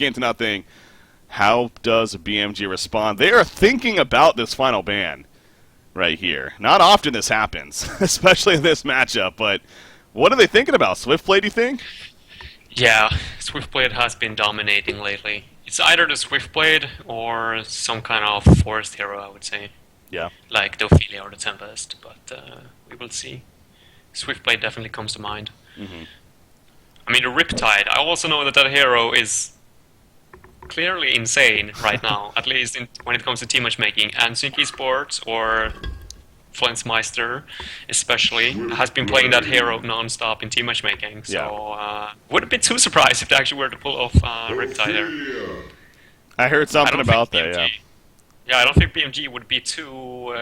3-0. How does BMG respond? They are thinking about this final ban right here. Not often this happens, especially in this matchup, but what are they thinking about? Swiftblade, you think? Yeah, Swiftblade has been dominating lately. It's either the Swiftblade or some kind of forest hero, I would say. Yeah. Like the Ophelia or the Tempest, but we will see. Swiftblade definitely comes to mind. Mm-hmm. I mean, the Riptide, I also know that that hero is clearly insane right now, at least when it comes to team matchmaking. And Sync Esports or Flensmeister, especially, has been playing that hero non-stop in team matchmaking. So, wouldn't be too surprised if they actually were to pull off Riptide there. I heard something about that, yeah. Yeah, I don't think BMG would be too...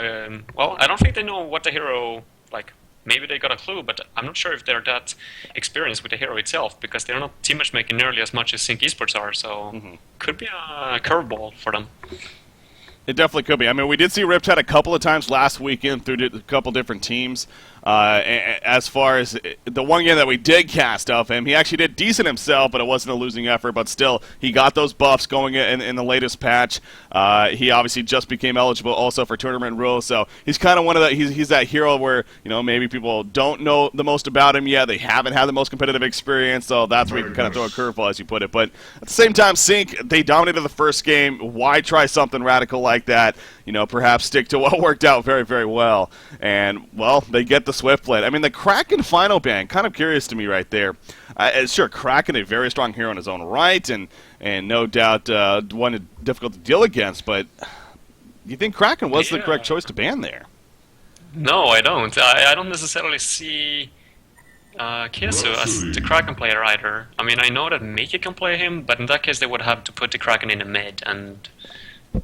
well, I don't think they know what the hero... Like, maybe they got a clue, but I'm not sure if they're that experienced with the hero itself, because they're not team matchmaking nearly as much as Sync Esports are, so could be a curveball for them. It definitely could be. I mean, we did see Riptide a couple of times last weekend through a couple different teams. As far as the one game that we did cast of him, he actually did decent himself, but it wasn't a losing effort. But still, he got those buffs going in the latest patch. He obviously just became eligible also for tournament rules, so he's kind of one of the he's that hero where maybe people don't know the most about him yet. They haven't had the most competitive experience, so that's where you can kind of throw a curveball, as you put it. But at the same time, Sync, they dominated the first game. Why try something radical like that? Perhaps stick to what worked out very, very well. And, well, they get the Swiftblade. I mean, the Kraken final ban, kind of curious to me right there. Sure, Kraken, a very strong hero in his own right, and no doubt one difficult to deal against, but do you think Kraken was the correct choice to ban there? No, I don't. I don't necessarily see Kesu as the Kraken player either. I mean, I know that Miki can play him, but in that case they would have to put the Kraken in the mid, and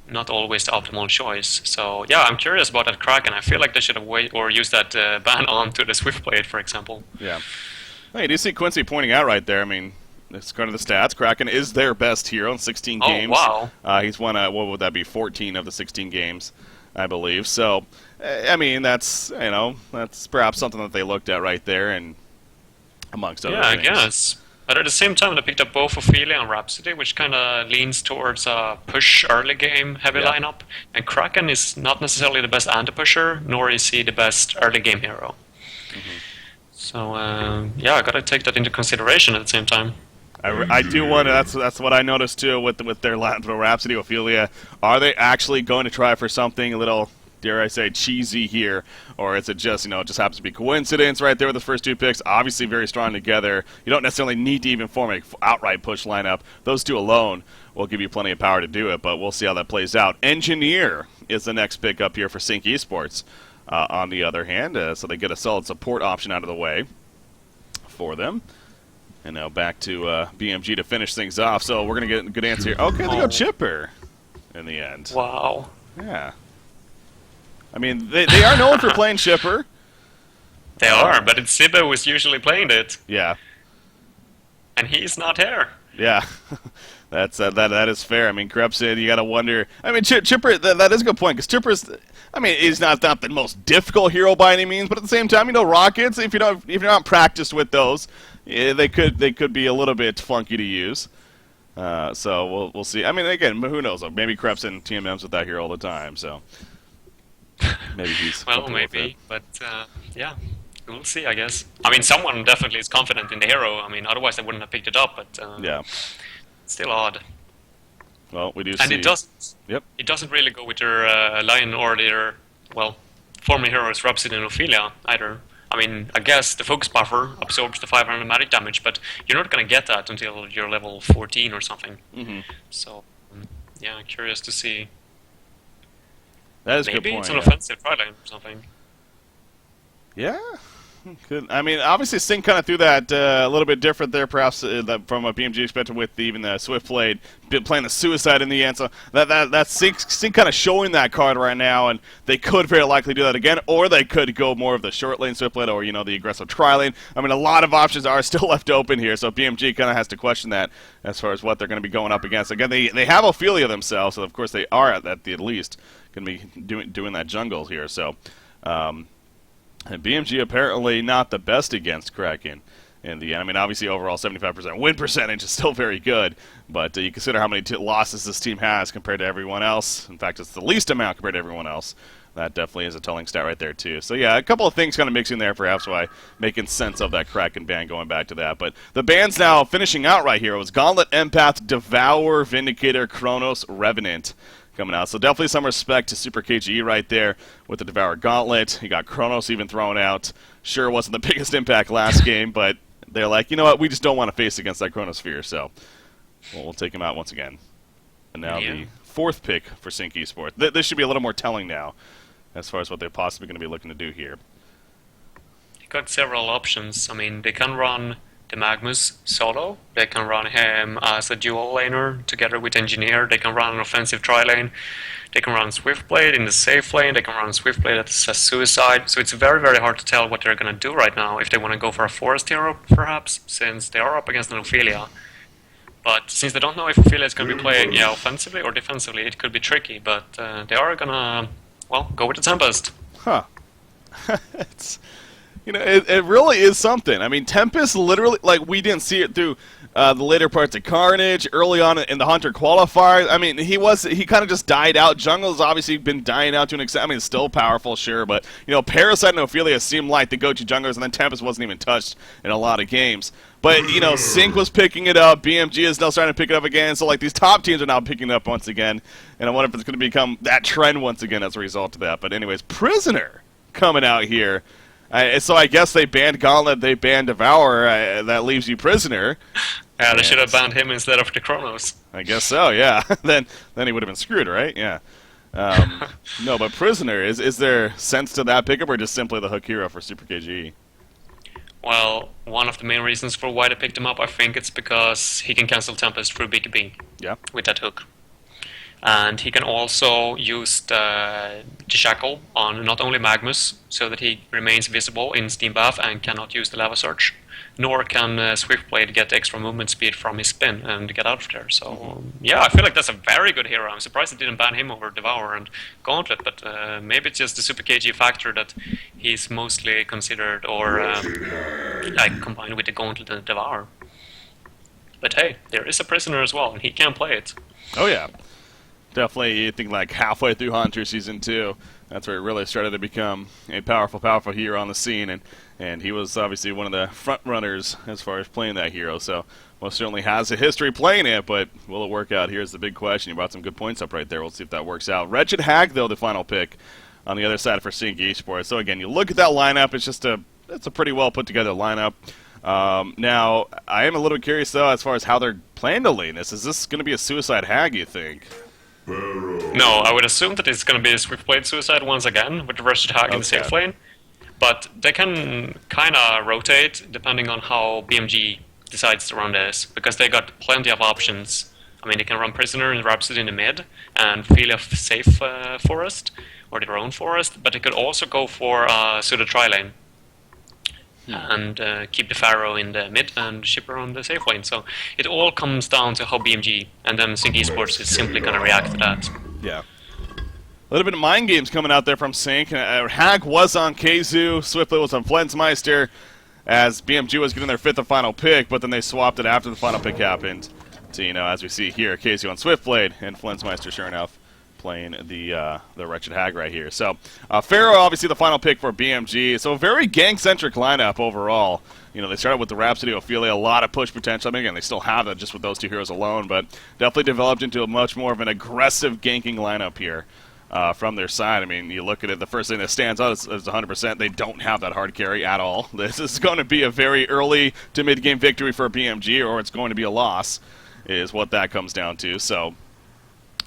not always the optimal choice. So yeah, I'm curious about that Kraken. I feel like they should have used that ban on to the Swiftblade, for example. Yeah. Well, you do see Quincy pointing out right there. I mean, it's kind of the stats. Kraken is their best hero in 16 games. Oh, wow. He's won, what would that be, 14 of the 16 games, I believe. So, I mean, that's perhaps something that they looked at right there, and amongst other things. Yeah, I guess. But at the same time, they picked up both Ophelia and Rhapsody, which kind of leans towards a push early game heavy lineup. And Kraken is not necessarily the best anti-pusher, nor is he the best early game hero. So yeah, I gotta take that into consideration at the same time. I do wonder. That's what I noticed too with their Rhapsody, Ophelia. Are they actually going to try for something a little, dare I say, cheesy here, or is it just it just happens to be coincidence right there with the first two picks? Obviously, very strong together. You don't necessarily need to even form an outright push lineup. Those two alone will give you plenty of power to do it. But we'll see how that plays out. Engineer is the next pick up here for Sync Esports. On the other hand, so they get a solid support option out of the way for them. And now back to BMG to finish things off. So we're going to get a good answer here. Okay, they go Chipper in the end. Wow. Yeah. I mean, they are known for playing Chipper. They are, but it's Sibbe who is usually playing it. Yeah. And he's not here. Yeah. That is fair. I mean, Krepson, you got to wonder. I mean, Chipper, that is a good point, because Chipper's, I mean, he's not the most difficult hero by any means, but at the same time, rockets, if you're not practiced with those, they could be a little bit funky to use. So we'll see. I mean, again, who knows? Maybe Krepson TMMs with that hero all the time, so maybe he's well, maybe, but yeah. We'll see, I guess. I mean, someone definitely is confident in the hero. I mean, otherwise they wouldn't have picked it up, but yeah. Still odd. Well, we do and see. it doesn't. Yep. It doesn't really go with their line or their former heroes Rhapsody and Ophelia either. I mean, I guess the focus buffer absorbs the 500 magic damage, but you're not going to get that until you're level 14 or something. So, yeah, curious to see. That is a good point. Maybe it's an offensive try-line or something. Yeah. Good. I mean, obviously, Sync kind of threw that a little bit different there, perhaps from what BMG expected with even the Swiftblade playing the Suicide in the end. So that's Sync kind of showing that card right now, and they could very likely do that again, or they could go more of the short lane Swiftblade or the aggressive tri-lane. I mean, a lot of options are still left open here, so BMG kind of has to question that as far as what they're going to be going up against. Again, they have Ophelia themselves, so of course they are at the least going to be doing that jungle here. So. And BMG apparently not the best against Kraken in the end. I mean, obviously, overall 75% win percentage is still very good, but you consider how many losses this team has compared to everyone else. In fact, it's the least amount compared to everyone else. That definitely is a telling stat right there, too. So, yeah, a couple of things kind of mixing there, perhaps, why making sense of that Kraken ban going back to that. But the bans now finishing out right here was Gauntlet, Empath, Devour, Vindicator, Chronos, Revenant coming out. So definitely some respect to Super KGE right there with the Devour Gauntlet. You got Chronos even thrown out. Sure wasn't the biggest impact last game, but they're like, you know what, we just don't want to face against that Chronosphere, so we'll take him out once again. And now the fourth pick for Sync Esports. This should be a little more telling now as far as what they're possibly going to be looking to do here. They got several options. I mean, they can run the Magnus solo. They can run him as a dual laner together with Engineer. They can run an offensive tri-lane. They can run Swiftblade in the safe lane. They can run Swiftblade as a suicide. So it's very, very hard to tell what they're going to do right now. If they want to go for a Forest hero, perhaps, since they are up against an Ophelia. But since they don't know if Ophelia is going to be playing offensively or defensively, it could be tricky. But they are going to, well, go with the Tempest. Huh. It's, you know, it really is something. I mean, Tempest literally, like, we didn't see it through the later parts of Carnage, early on in the Hunter qualifier. I mean, he kind of just died out. Jungle's obviously been dying out to an extent. I mean, it's still powerful, sure, but, you know, Parasite and Ophelia seemed like the go-to junglers, and then Tempest wasn't even touched in a lot of games. But, you know, Sync was picking it up. BMG is now starting to pick it up again. So, like, these top teams are now picking it up once again. And I wonder if it's going to become that trend once again as a result of that. But anyways, Prisoner coming out here. So I guess they banned Gauntlet, they banned Devour. That leaves you Prisoner. Yeah, they should have banned him instead of the Chronos. I guess so, yeah. then he would have been screwed, right? Yeah. No, but Prisoner, is there sense to that pickup or just simply the hook hero for Super KGE? Well, one of the main reasons for why they picked him up, I think it's because he can cancel Tempest through BKB with that hook. And he can also use the Shackle on not only Magnus, so that he remains visible in Steam Bath and cannot use the Lava Surge, nor can Swiftblade get extra movement speed from his spin and get out of there. So, yeah, I feel like that's a very good hero. I'm surprised they didn't ban him over Devour and Gauntlet, but maybe it's just the Super KG factor that he's mostly considered or like combined with the Gauntlet and the Devour. But hey, there is a Prisoner as well, and he can play it. Oh, yeah. Definitely, you think like halfway through Hunter Season 2, that's where it really started to become a powerful, powerful hero on the scene, and he was obviously one of the front runners as far as playing that hero, so most certainly has a history playing it, but will it work out? Here's the big question. You brought some good points up right there. We'll see if that works out. Wretched Hag, though, the final pick on the other side for Sync Esports. So again, you look at that lineup, it's a pretty well put together lineup. Now, I am a little curious, though, as far as how they're planning to lane this. Is this going to be a Suicide Hag, you think? No, I would assume that it's going to be a Swiftblade Suicide once again, with the Wretched Hag in the safe lane. But they can kind of rotate depending on how BMG decides to run this, because they got plenty of options. I mean, they can run Prisoner and Rhapsody in the mid, and feel a safe forest, or their own forest, but they could also go for Pseudo Tri-Lane. And keep the Pharaoh in the mid and Shipper on the safe lane. So it all comes down to how BMG and then Sync Esports is simply going to react to that. Yeah. A little bit of mind games coming out there from Sync. Hag was on Keizu, Swiftblade was on Flensmeister, as BMG was getting their fifth and final pick, but then they swapped it after the final pick happened. So, you know, as we see here, Keizu on Swiftblade, and Flensmeister, sure enough, playing the Wretched Hag right here. So, Pharaoh, obviously the final pick for BMG. So, a very gang-centric lineup overall. You know, they started with the Rhapsody, Ophelia, a lot of push potential. I mean, again, they still have that just with those two heroes alone, but definitely developed into a much more of an aggressive ganking lineup here from their side. I mean, you look at it, the first thing that stands out is 100% they don't have that hard carry at all. This is going to be a very early to mid-game victory for BMG, or it's going to be a loss, is what that comes down to. So,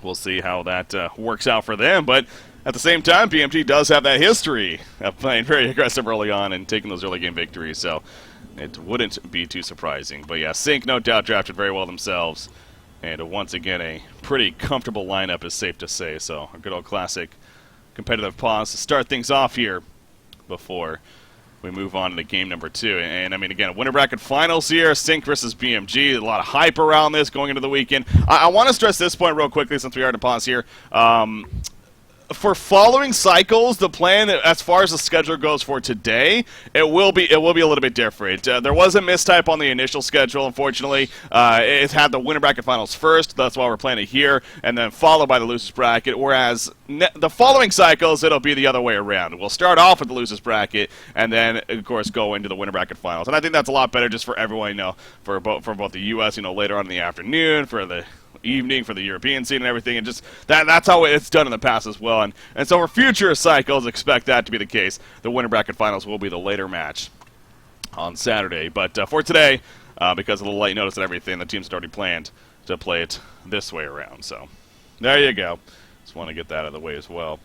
we'll see how that works out for them, but at the same time, BMG does have that history of playing very aggressive early on and taking those early game victories, so it wouldn't be too surprising. But yeah, Sync, no doubt, drafted very well themselves, and once again, a pretty comfortable lineup is safe to say, so a good old classic competitive pause to start things off here before we move on to game number 2. And I mean, again, winter bracket finals here, Sync versus BMG. A lot of hype around this going into the weekend. I want to stress this point real quickly since we are to pause here. for following cycles, the plan as far as the schedule goes for today, it will be a little bit different. There was a mistype on the initial schedule, unfortunately. It had the winner bracket finals first. That's why we're playing it here, and then followed by the losers bracket. Whereas the following cycles, it'll be the other way around. We'll start off with the losers bracket, and then of course go into the winner bracket finals. And I think that's a lot better just for everyone, for both the U.S. later on in the afternoon, for the evening, for the European scene and everything, and just that's how it's done in the past as well. And so for future cycles, expect that to be the case. The winner bracket finals will be the later match on Saturday. But for today, because of the late notice and everything, the teams had already planned to play it this way around. So there you go. Just want to get that out of the way as well.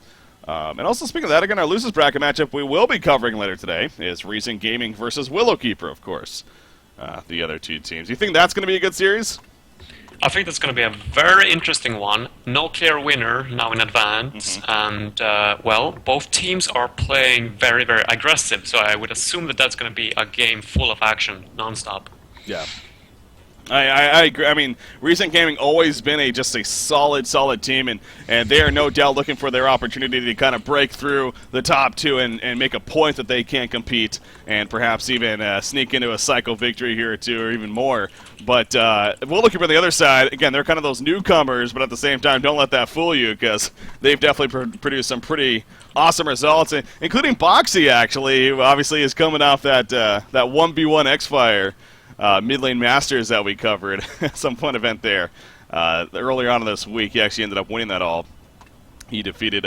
And also, speaking of that, again, our losers bracket matchup we will be covering later today is Recent Gaming versus Willowkeeper, of course. The other two teams. You think that's going to be a good series? I think that's going to be a very interesting one. No clear winner now in advance, and well, both teams are playing very, very aggressive. So I would assume that that's going to be a game full of action, non-stop. Yeah. I agree. I mean, Recent Gaming always been just a solid team, and they are no doubt looking for their opportunity to kind of break through the top two and make a point that they can compete, and perhaps even sneak into a cycle victory here or two, or even more. But we're looking for the other side. Again, they're kind of those newcomers, but at the same time, don't let that fool you, because they've definitely produced some pretty awesome results, including Boxy, actually, who obviously is coming off that 1v1 X-Fire mid lane Masters that we covered. Some fun event there. Earlier on in this week, he actually ended up winning that all. He defeated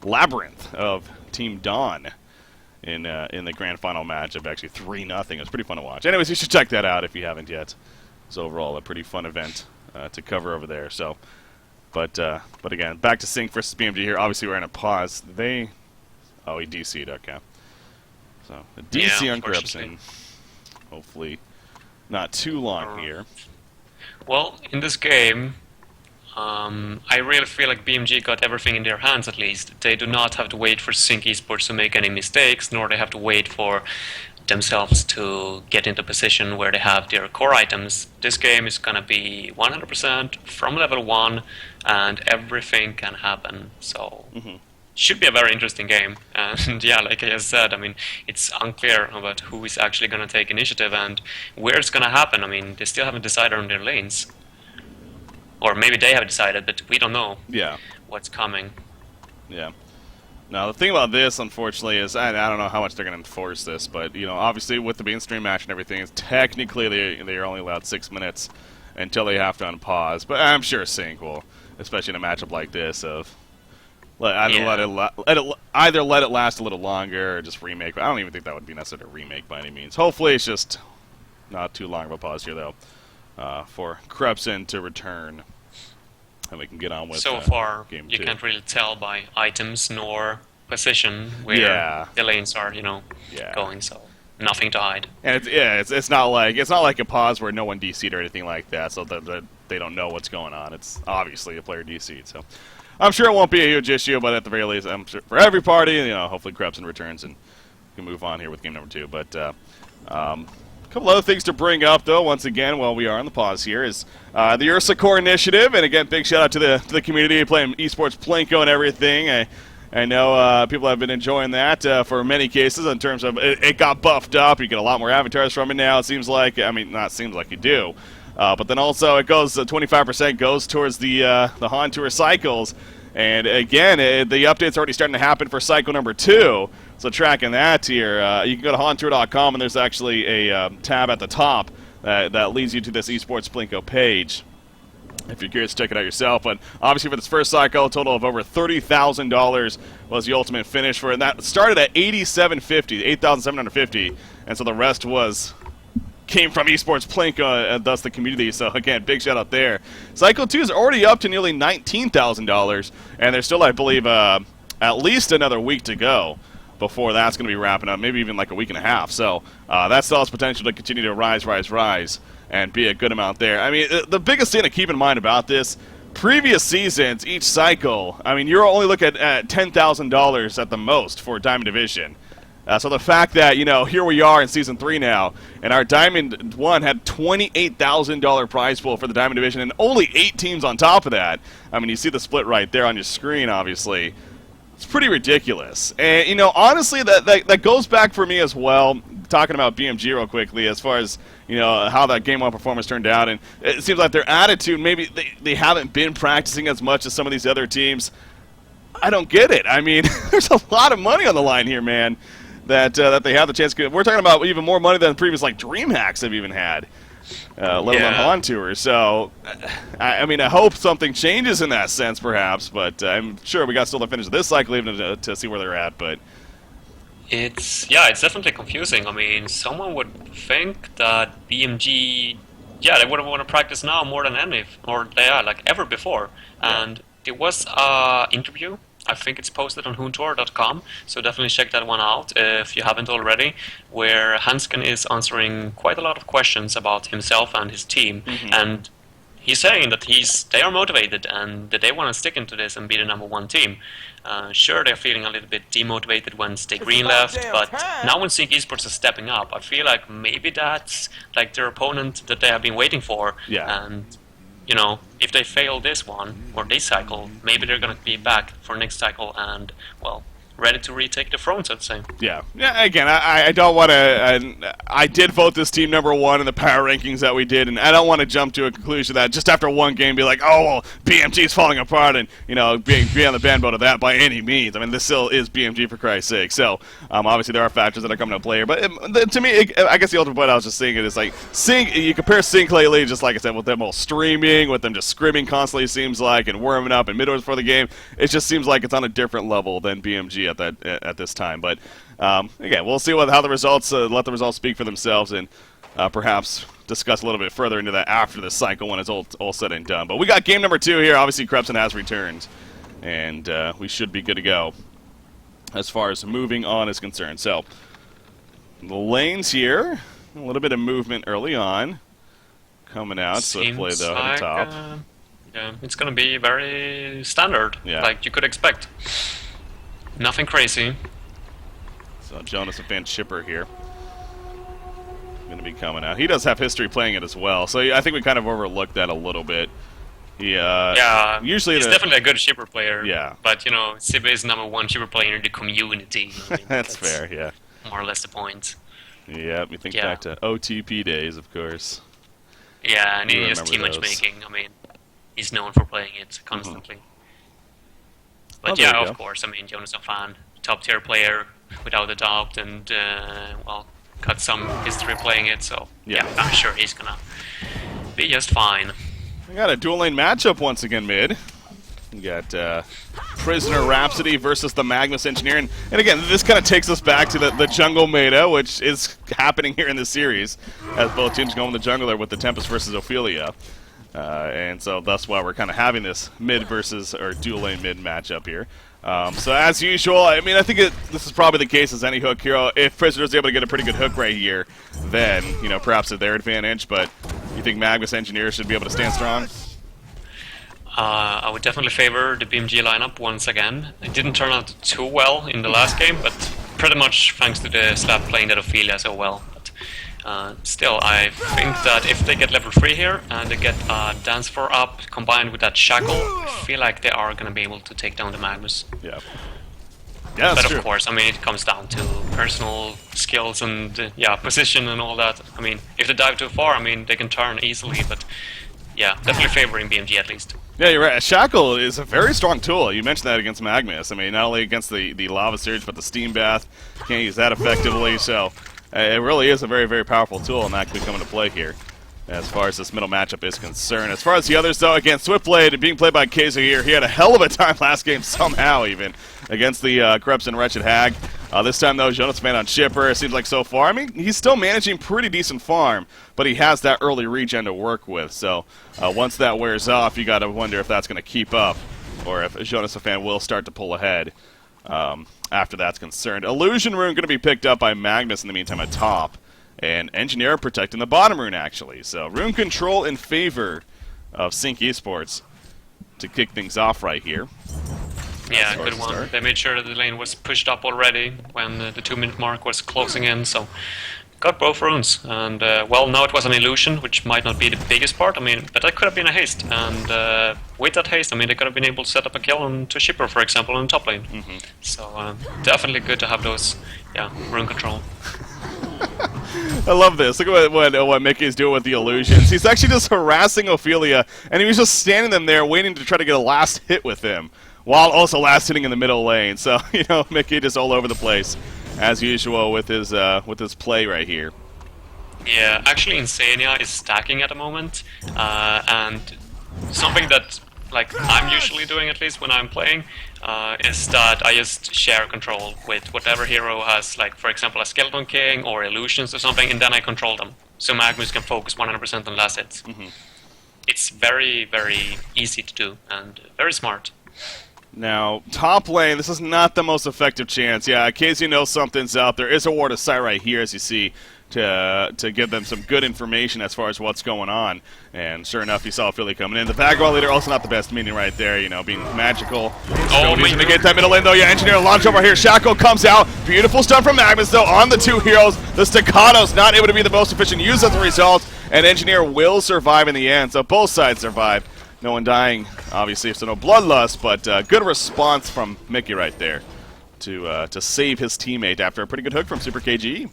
Labyrinth of Team Dawn in the grand final matchup, actually 3-0. It was pretty fun to watch. Anyways, you should check that out if you haven't yet. It's overall a pretty fun event to cover over there. So, but again, back to Sync versus BMG here. Obviously, we're in a pause. He DC'd. Okay. So a DC on Crimson. Hopefully not too long here. Well, in this game, I really feel like BMG got everything in their hands, at least. They do not have to wait for Sync Esports to make any mistakes, nor they have to wait for themselves to get into position where they have their core items. This game is going to be 100% from level 1, and everything can happen. So should be a very interesting game. And yeah, like I just said, I mean, it's unclear about who is actually going to take initiative and where it's going to happen. I mean, they still haven't decided on their lanes. Or maybe they have decided, but we don't know what's coming. Yeah. Now, the thing about this, unfortunately, is I don't know how much they're going to enforce this, but, obviously with the mainstream match and everything, technically they are only allowed 6 minutes until they have to unpause. But I'm sure Sync will, especially in a matchup like this, either let it last a little longer or just remake. I don't even think that would be necessary to remake by any means. Hopefully it's just not too long of a pause here, though, for Crimson to return. And we can get on with so far, game you 2. Can't really tell by items nor position where the lanes are, going, so nothing to hide. And it's not like a pause where no one DC'd or anything like that, so that they don't know what's going on. It's obviously a player DC'd, so I'm sure it won't be a huge issue, but at the very least, I'm sure for every party, hopefully Crimson returns and we can move on here with game number 2. But a couple other things to bring up, though, once again, while we are on the pause here, is the Ursa Core Initiative. And again, big shout out to the community playing esports Plinko and everything. I know people have been enjoying that for many cases in terms of it got buffed up. You get a lot more avatars from it now, it seems like. I mean, not seems like you do. But then also it goes 25% goes towards the Han Tour cycles. And again, the update's already starting to happen for cycle number 2. So tracking that here, you can go to hantour.com, and there's actually a tab at the top that leads you to this esports Plinko page. If you're curious, check it out yourself. But obviously for this first cycle, a total of over $30,000 was the ultimate finish for it. And that started at $8,750, and so the rest came from esports Plinko, and thus the community. So again, big shout out there. Cycle 2 is already up to nearly $19,000, and there's still, I believe, at least another week to go before that's going to be wrapping up, maybe even like a week and a half. So that still has potential to continue to rise, and be a good amount there. I mean, the biggest thing to keep in mind about this, previous seasons, each cycle, I mean, you're only looking at $10,000 at the most for Diamond Division. So the fact that, here we are in Season 3 now, and our Diamond 1 had $28,000 prize pool for the Diamond Division, and only 8 teams on top of that. I mean, you see the split right there on your screen, obviously. It's pretty ridiculous. And, you know, honestly, that goes back for me as well, talking about BMG real quickly, as far as, you know, how that game 1 performance turned out. And it seems like their attitude, maybe they haven't been practicing as much as some of these other teams. I don't get it. I mean, there's a lot of money on the line here, man, that they have the chance to. We're talking about even more money than previous, like, DreamHacks have even had. Let alone Han Tour. So, I mean, I hope something changes in that sense, perhaps. But I'm sure we got still to finish this cycle even to see where they're at. But it's definitely confusing. I mean, someone would think that BMG, they would want to practice now more than any, or like ever before. And there was an interview. I think it's posted on hoontour.com, so definitely check that one out if you haven't already, where Hansken is answering quite a lot of questions about himself and his team, and he's saying that they are motivated and that they want to stick into this and be the #1 team. Sure, they're feeling a little bit demotivated when Stay Green left, but now when Sync Esports is stepping up, I feel like maybe that's like their opponent that they have been waiting for, and you know, if they fail this one, or this cycle, maybe they're going to be back for next cycle and, well, ready to retake the throne, so to say. Yeah, again, I don't want to... I did vote this team #1 in the power rankings that we did, and I don't want to jump to a conclusion that just after one game be like, oh, well, BMG's falling apart and, you know, be on the bandboat of that by any means. I mean, this still is BMG, for Christ's sake. So, obviously, there are factors that are coming to play here. But to me, I guess the ultimate point I was just saying it is like, Sync, you compare Sync lately, just like I said, with them all streaming, with them just scrimming constantly, it seems like, and warming up and mid-orders for the game. It just seems like it's on a different level than BMG at this time. But again, we'll see how the results let the results speak for themselves, and perhaps discuss a little bit further into that after the cycle when it's all said and done. But we got game #2 here. Obviously, Krebson has returned, and we should be good to go as far as moving on is concerned. So the lanes here, a little bit of movement early on coming out. Swiftplay though at the top. Yeah, it's going to be very standard, like you could expect. Nothing crazy. So Jonas Van Schipper here going to be coming out. He does have history playing it as well, so I think we kind of overlooked that a little bit. Usually he's definitely a good shipper player. Yeah. But, you know, Sibbe is #1 shipper player in the community. I mean, that's fair, yeah. More or less the point. Yeah, we think back to OTP days, of course. Yeah, and he has team matchmaking. I mean, he's known for playing it constantly. But of course, I mean, Jonas Van, top tier player without a doubt, and well, got some history playing it, so I'm sure he's gonna be just fine. We got a dual lane matchup once again mid. We got Prisoner Rhapsody versus the Magnus Engineer, and again, this kind of takes us back to the jungle meta, which is happening here in this series, as both teams go in the jungle there with the Tempest versus Ophelia. And so that's why we're kind of having this mid versus, or dual lane mid matchup here. So as usual, I mean, I think this is probably the case as any hook hero. If Prisoner's able to get a pretty good hook right here, then, you know, perhaps at their advantage. But you think Magnus Engineer should be able to stand strong? I would definitely favor the BMG lineup once again. It didn't turn out too well in the last game, but pretty much thanks to the slap playing that Ophelia so well. Still, I think that if they get level 3 here and they get Dance 4 up combined with that Shackle, I feel like they are going to be able to take down the Magnus. Yeah, that's but true. Of course, I mean, it comes down to personal skills and position and all that. I mean, if they dive too far, I mean, they can turn easily, but yeah, definitely favoring BMG at least. Yeah, you're right. Shackle is a very strong tool. You mentioned that against Magnus. I mean, not only against the Lava Surge, but the Steam Bath. Can't use that effectively, so it really is a very, very powerful tool, and that could come into play here as far as this middle matchup is concerned. As far as the others, though, again, Swiftblade being played by Kaiser here. He had a hell of a time last game, somehow even, against the Krebson Wretched Hag. This time, though, Jonas Van on Chipper, it seems like so far. I mean, he's still managing pretty decent farm, but he has that early regen to work with. So once that wears off, you got to wonder if that's going to keep up, or if Jonas Van will start to pull ahead after that's concerned. Illusion Rune going to be picked up by Magnus in the meantime at top. And Engineer protecting the bottom rune, actually. So rune control in favor of Sync Esports to kick things off right here. Yeah, good one. They made sure that the lane was pushed up already when the 2-minute mark was closing in, so got both runes, and well, now it was an illusion, which might not be the biggest part. I mean, but that could have been a haste, and with that haste, I mean, they could have been able to set up a kill on to Shipper, for example, in the top lane. So definitely good to have those, yeah, rune control. I love this. Look at what Mickey's doing with the illusions. He's actually just harassing Ophelia, and he was just standing them there waiting to try to get a last hit with him, while also last hitting in the middle lane. So, you know, Mickey just all over the place, as usual, with his play right here. Yeah, actually Insania is stacking at the moment, and something that like I'm usually doing, at least when I'm playing, is that I just share control with whatever hero has, like, for example, a Skeleton King or Illusions or something, and then I control them. So Magnus can focus 100% on last hits. It's very, very easy to do, and very smart. Now, top lane, this is not the most effective chance. Yeah, in case you know something's out, there is a ward of sight right here, as you see, to give them some good information as far as what's going on. And sure enough, you saw Philly coming in. The Background leader also not the best minion right there, you know, being magical. Oh, he's going to get that middle lane, though. Yeah, Engineer launch over here. Shackle comes out. Beautiful stuff from Magnus, though, on the two heroes. The Staccato's not able to be the most efficient use as a result, and Engineer will survive in the end. So both sides survive. No one dying, obviously, so no bloodlust, but good response from Mickey right there to save his teammate after a pretty good hook from Super KG.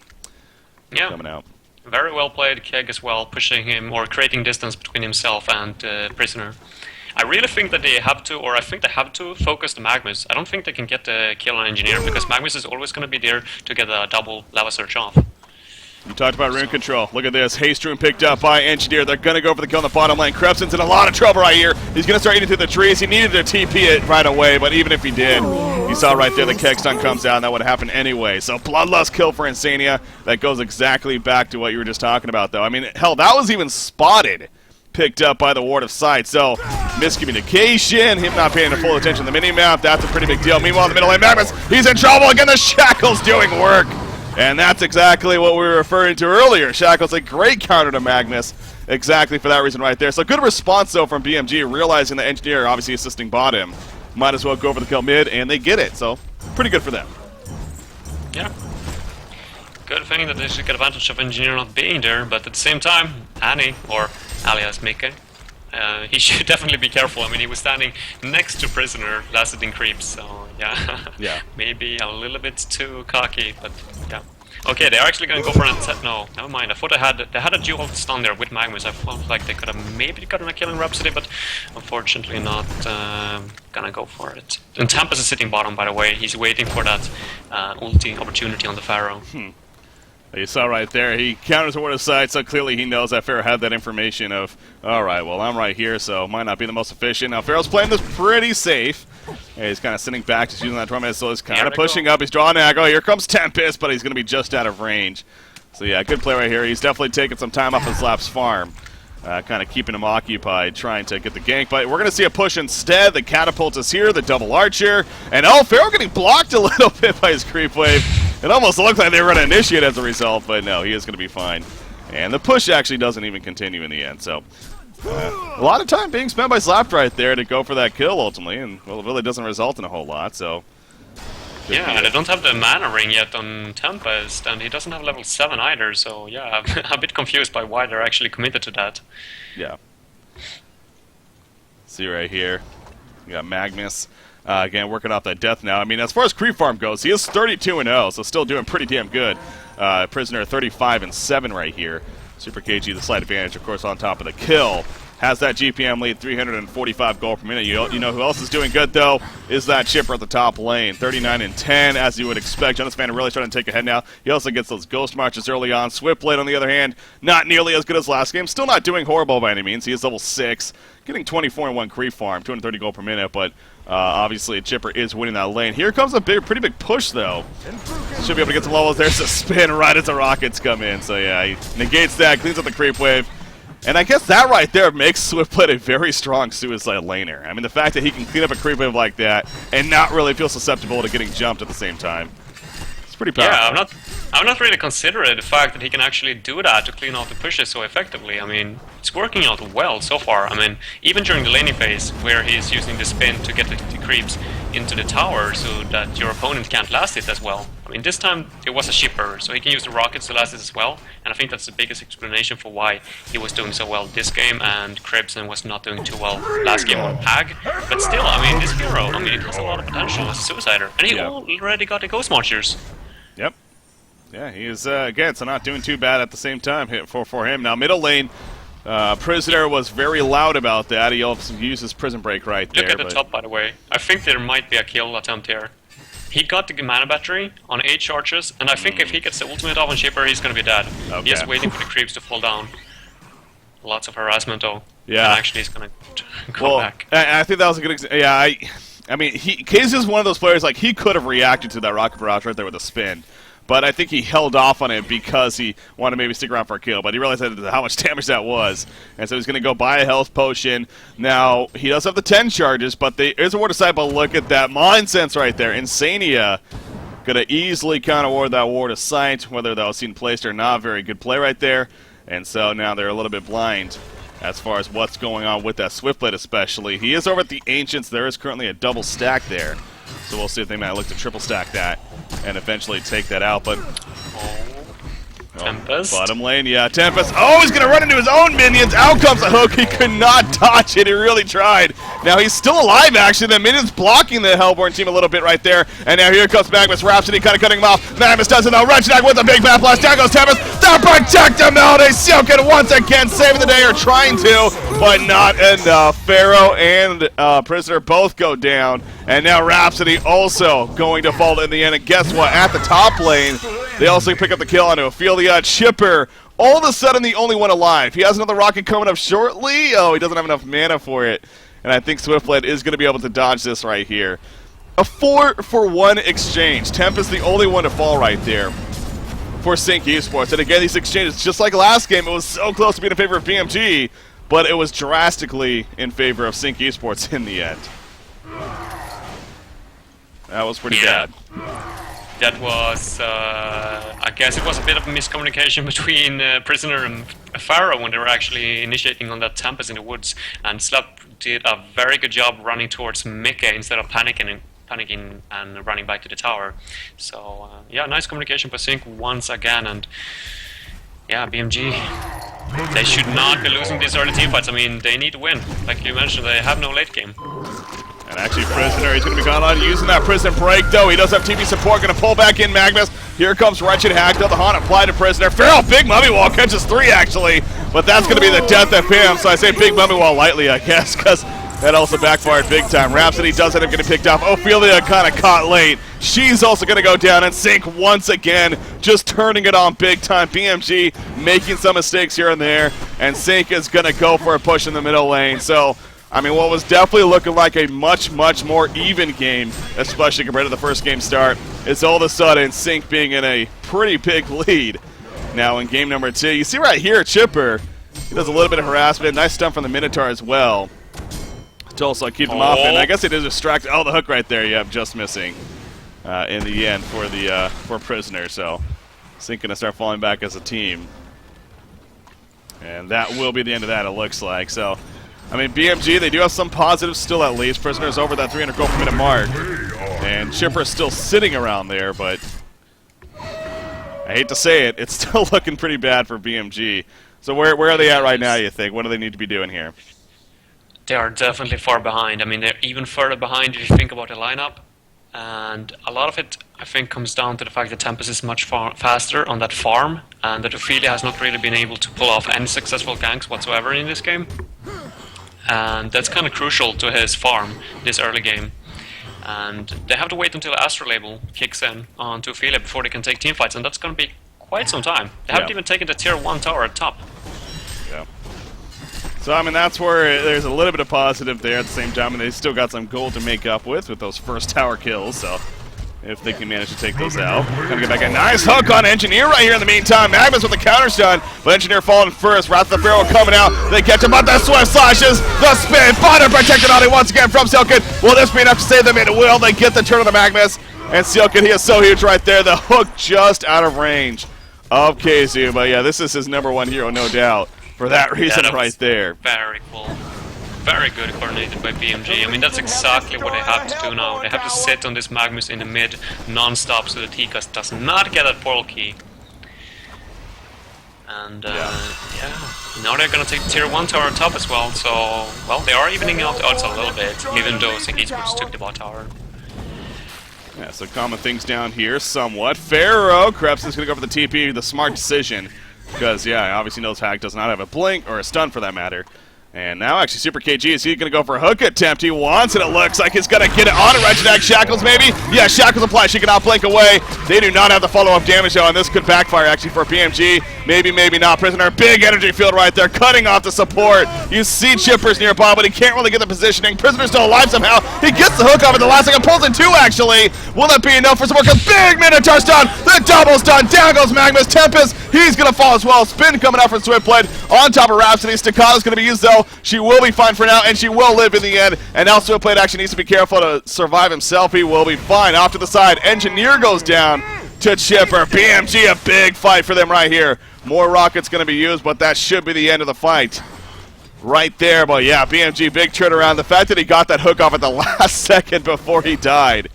Yeah, coming out. Very well played, Keg as well, pushing him or creating distance between himself and Prisoner. I really think that they have to, or I think they have to, focus the Magnus. I don't think they can get the kill on Engineer, because Magnus is always going to be there to get a double Lava Surge off. You talked about rune control. Look at this. Haste rune picked up by Engineer. They're going to go for the kill on the bottom lane. Krebson's in a lot of trouble right here. He's going to start eating through the trees. He needed to TP it right away, but even if he did, you saw right there the keg stun comes out, and that would happen anyway. So bloodlust kill for Insania. That goes exactly back to what you were just talking about, though. I mean, hell, that was even spotted. Picked up by the Ward of Sight. So, miscommunication, him not paying full attention to the minimap. That's a pretty big deal. Meanwhile, in the middle lane, Magnus, he's in trouble. Again, the Shackle's doing work. And that's exactly what we were referring to earlier. Shackle's a great counter to Magnus, exactly for that reason right there. So good response, though, from BMG, realizing the Engineer obviously assisting bottom. Might as well go for the kill mid, and they get it. So pretty good for them. Yeah. Good thing that they should get advantage of Engineer not being there, but at the same time, Annie, or alias Mickey, he should definitely be careful. I mean, he was standing next to Prisoner, last hitting creeps, so yeah. Maybe a little bit too cocky, but yeah. Okay, they're actually going to go for an no, never mind. I thought they had a dual stun there with Magnus. I felt like they could have maybe gotten a kill in Rhapsody, but unfortunately not gonna go for it. And Tempest is sitting bottom, by the way. He's waiting for that ulti opportunity on the Pharaoh. You saw right there, he counters the Word of Sight, so clearly he knows that Pharaoh had that information of, alright, well, I'm right here, so might not be the most efficient. Now, Pharaoh's playing this pretty safe. Yeah, he's kind of sitting back, just using that drum, so he's kind of pushing up. He's drawing aggro. Here comes Tempest, but he's going to be just out of range. So, yeah, good play right here. He's definitely taking some time off his Lap's farm. Kind of keeping him occupied, trying to get the gank. But we're going to see a push instead. The catapult is here, the double archer. And Pharaoh getting blocked a little bit by his creep wave. It almost looked like they were going to initiate as a result, but no, he is going to be fine. And the push actually doesn't even continue in the end. So a lot of time being spent by Slapped right there to go for that kill ultimately. And, well, it really doesn't result in a whole lot, so... Yeah, they don't have the mana ring yet on Tempest, and he doesn't have level 7 either, so yeah, I'm a bit confused by why they're actually committed to that. Yeah. See right here, you got Magnus, again, working off that death now. I mean, as far as creep farm goes, he is 32-0, so still doing pretty damn good. Prisoner 35-7 right here. Super KG, the slight advantage, of course, on top of the kill. Has that GPM lead, 345 gold per minute. You know who else is doing good, though, is that Chipper at the top lane. 39-10, as you would expect. Jonas Van really starting to take ahead now. He also gets those Ghost Marches early on. Swiftblade, on the other hand, not nearly as good as last game. Still not doing horrible by any means. He is level 6, getting 24-1 creep farm, 230 gold per minute, but obviously Chipper is winning that lane. Here comes a pretty big push, though. Should be able to get some levels. There's a spin right as the rockets come in. So, yeah, he negates that, cleans up the creep wave. And I guess that right there makes Swiftblade a very strong suicide laner. I mean, the fact that he can clean up a creep wave like that and not really feel susceptible to getting jumped at the same time. It's pretty powerful. Yeah, I'm not really considering the fact that he can actually do that to clean out the pushes so effectively. I mean, it's working out well so far. I mean, even during the laning phase, where he's using the spin to get the creeps, into the tower so that your opponent can't last it as well. I mean, this time it was a shipper, so he can use the rockets to last it as well, and I think that's the biggest explanation for why he was doing so well this game and Krebsen was not doing too well last game on Pag. But still, I mean, this hero, I mean, it has a lot of potential as a suicider, and he already got the Ghost Marchers. Yep. Yeah, he is, again, so not doing too bad at the same time for him. Now, middle lane, Prisoner was very loud about that. He also used his prison break right there. Look at the top, by the way. I think there might be a kill attempt here. He got the mana battery on 8 charges, and I think if he gets the ultimate off on Shipper, he's gonna be dead. Okay. He's waiting for the creeps to fall down. Lots of harassment, though. Yeah. And actually, he's gonna come back. I think that was a good example. Yeah, I mean, Case is one of those players, like, he could have reacted to that rocket barrage right there with a spin. But I think he held off on it because he wanted to maybe stick around for a kill. But he realized how much damage that was. And so he's going to go buy a health potion. Now, he does have the 10 charges, but there's a ward aside. But look at that Mind Sense right there. Insania going to easily counter-ward that ward of sight, whether that was seen placed or not. Very good play right there. And so now they're a little bit blind as far as what's going on with that Swiftblade especially. He is over at the Ancients. There is currently a double stack there. So we'll see if they might look to triple stack that and eventually take that out, but... Tempest? Bottom lane, yeah, Tempest. Oh, he's going to run into his own minions. Out comes the hook. He could not dodge it. He really tried. Now, he's still alive, actually. The minions blocking the Hellborn team a little bit right there. And now here comes Magnus Rhapsody, kind of cutting him off. Magnus does it now. Wrenchnack with a big bat blast. Down goes Tempest. To protect him out. Silken once again saving the day, or trying to, but not enough. Pharaoh and Prisoner both go down. And now Rhapsody also going to fall in the end. And guess what? At the top lane, they also pick up the kill onto Ophelia. Chipper, all of a sudden the only one alive. He has another rocket coming up shortly. Oh, he doesn't have enough mana for it. And I think Swiftblade is going to be able to dodge this right here. A 4-for-1 exchange. Tempest the only one to fall right there for Sync Esports. And again, these exchanges, just like last game, it was so close to being in favor of BMG, but it was drastically in favor of Sync Esports in the end. That was pretty bad. That was, I guess it was a bit of a miscommunication between Prisoner and Pharaoh when they were actually initiating on that Tempest in the woods. And Slap did a very good job running towards Mickey instead of panicking and running back to the tower. So, yeah, nice communication by Sync once again. And, yeah, BMG, they should not be losing these early teamfights. I mean, they need to win. Like you mentioned, they have no late game. And actually, Prisoner, he's going to be gone on using that prison break, though. He does have TV support, going to pull back in Magnus. Here comes Wretched Hack, the Haunt applied to Prisoner. Pharaoh, big mummy wall, catches 3, actually. But that's going to be the death of him, so I say big mummy wall lightly, I guess, because that also backfired big time. Rhapsody does end up getting picked off. Ophelia kind of caught late. She's also going to go down, and Sync once again, just turning it on big time. BMG making some mistakes here and there, and Sync is going to go for a push in the middle lane. So, I mean, what was definitely looking like a much, much more even game, especially compared to the first game start, is all of a sudden Sync being in a pretty big lead now in game number 2. You see right here, Chipper, he does a little bit of harassment. Nice stuff from the Minotaur as well to also keep him off. And I guess it is distracted. Oh, the hook right there, yeah, just missing in the end for Prisoner. So Sync going to start falling back as a team. And that will be the end of that, it looks like. So, I mean, BMG, they do have some positives still at least. Prisoner's over that 300 gold per minute mark. And Chipper's still sitting around there, but I hate to say it, it's still looking pretty bad for BMG. So where are they at right now, you think? What do they need to be doing here? They are definitely far behind. I mean, they're even further behind if you think about the lineup. And a lot of it, I think, comes down to the fact that Tempest is much faster on that farm, and that Ophelia has not really been able to pull off any successful ganks whatsoever in this game. And that's kind of crucial to his farm this early game. And they have to wait until the Astro label kicks in onto Ophelia before they can take teamfights, and that's going to be quite some time. They haven't even taken the tier 1 tower at top. Yeah. So, I mean, that's where there's a little bit of positive there at the same time, and they still got some gold to make up with those first tower kills, so if they can manage to take those out. Gonna get back a nice hook on Engineer right here in the meantime. Magnus with the counter stun, but Engineer falling first. Wrath of the Pharaoh coming out. They catch him, but the swift slashes, the spin, bottom protected on it once again from Silken. Will this be enough to save them? It will. They get the turn of the Magnus, and Silken, he is so huge right there. The hook just out of range of KZU, but yeah, this is his #1 hero, no doubt, for that reason right there. Very cool. very good coordinated by BMG. I mean, that's exactly what they have to do now. They have to sit on this Magnus in the mid non-stop so that he does not get that portal key. And yeah, now they're gonna take tier 1 tower top as well, so, well, they are evening out the odds a little bit, even though St. Esports took the bot tower. Yeah, so common things down here somewhat. Pharaoh, Krebs is gonna go for the TP, the smart decision. Because, yeah, obviously knows Hack does not have a blink, or a stun for that matter. And now, actually, Super KG, is he going to go for a hook attempt? He wants it, it looks like he's going to get it on a Regidag. Shackles, maybe? Yeah, Shackles apply. She cannot blink away. They do not have the follow-up damage, though, and this could backfire, actually, for BMG. Maybe, maybe not. Prisoner, big energy field right there, cutting off the support. You see Chippers nearby, but he can't really get the positioning. Prisoner's still alive somehow. He gets the hook off at the last second, pulls in 2, actually. Will that be enough for support? Because big Minotaur stun. The double's done. Down goes Magnus. Tempest, he's going to fall as well. Spin coming out from Swiftblade on top of Rhapsody. Staccato's going to be used, though. She will be fine for now, and she will live in the end. And now Swiftblade actually needs to be careful to survive himself. He will be fine. Off to the side. Engineer goes down to Chipper. BMG, a big fight for them right here. More rockets going to be used, but that should be the end of the fight. Right there, but yeah, BMG, big turnaround. The fact that he got that hook off at the last second before he died,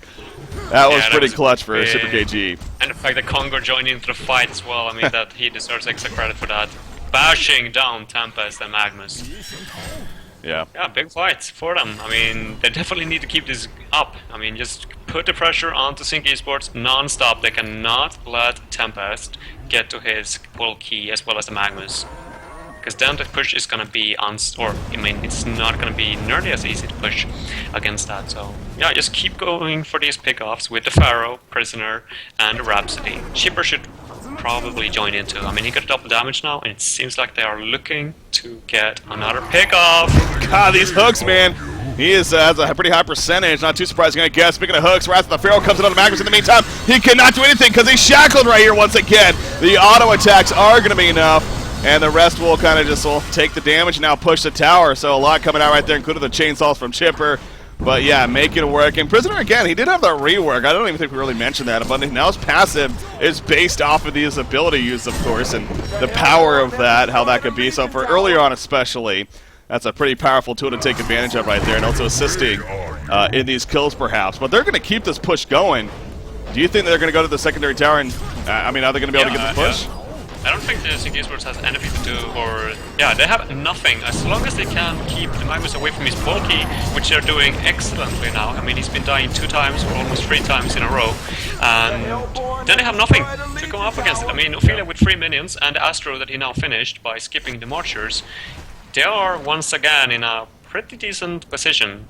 that was pretty clutch for Super KG. And the fact that Congo joined into the fight as well, I mean, that he deserves extra credit for that. Bashing down Tempest and Magnus. Yeah. Yeah, big fights for them. I mean, they definitely need to keep this up. I mean, just put the pressure onto Sync Esports non-stop. They cannot let Tempest get to his pull key as well as the Magnus. Because then the push is going to be it's not going to be nearly as easy to push against that. So, yeah, just keep going for these pickoffs with the Pharaoh, Prisoner, and the Rhapsody. Shipper should probably join in too. I mean, he got double damage now, and it seems like they are looking to get another pickoff. God, these hooks, man. He has a pretty high percentage, not too surprising, I guess. Speaking of hooks, Wrath of the Pharaoh comes in on the Magnus in the meantime. He cannot do anything because he's shackled right here once again. The auto attacks are going to be enough, and the rest will kind of just take the damage and now push the tower. So a lot coming out right there, including the chainsaws from Chipper. But yeah, make it work. And Prisoner, again, he did have that rework. I don't even think we really mentioned that. But now his passive is based off of his ability use, of course, and the power of that, how that could be. So for earlier on especially, that's a pretty powerful tool to take advantage of right there, and also assisting in these kills perhaps. But they're going to keep this push going. Do you think they're going to go to the secondary tower and, I mean, are they going to be able to get the push? Yeah. I don't think the Sync Esports has anything to do, or... Yeah, they have nothing. As long as they can keep the Magnus away from his pull key, which they're doing excellently now. I mean, he's been dying 2 times, or almost 3 times in a row. And then they have nothing to go up against it. I mean, Ophelia with 3 minions, and Astro that he now finished by skipping the Marchers. They are once again in a pretty decent position.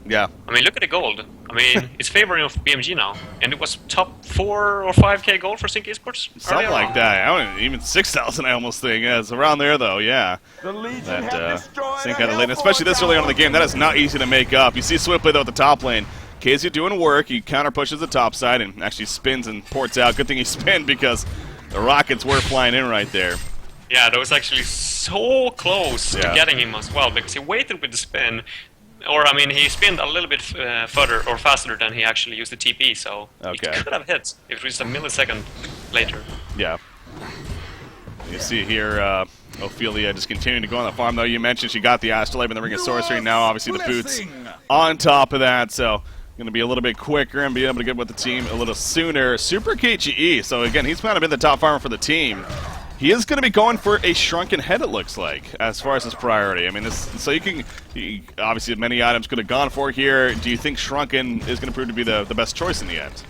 Yeah. I mean, look at the gold. I mean, it's favoring of BMG now, and it was top 4 or 5k gold for Sync Esports. Something like that. I don't even 6,000. I almost think. Yeah, it's around there though. Yeah. That Sync had a lane, especially this early on in the game. That is not easy to make up. You see Swiftblade though at the top lane. KZ doing work. He counter pushes the top side and actually spins and ports out. Good thing he spinned because the rockets were flying in right there. Yeah, that was actually so close to getting him as well, because he waited with the spin. Or, I mean, he spinned a little bit further or faster than he actually used the TP, so it could have hit if it was a millisecond later. Yeah. You see here, Ophelia just continuing to go on the farm, though. You mentioned she got the Astrolabe and the Ring of Sorcery, now obviously the boots on top of that, so going to be a little bit quicker and be able to get with the team a little sooner. Super KGE, so again, he's kind of been the top farmer for the team. He is going to be going for a Shrunken Head, it looks like, as far as his priority. I mean, so obviously many items could have gone for here. Do you think Shrunken is going to prove to be the best choice in the end?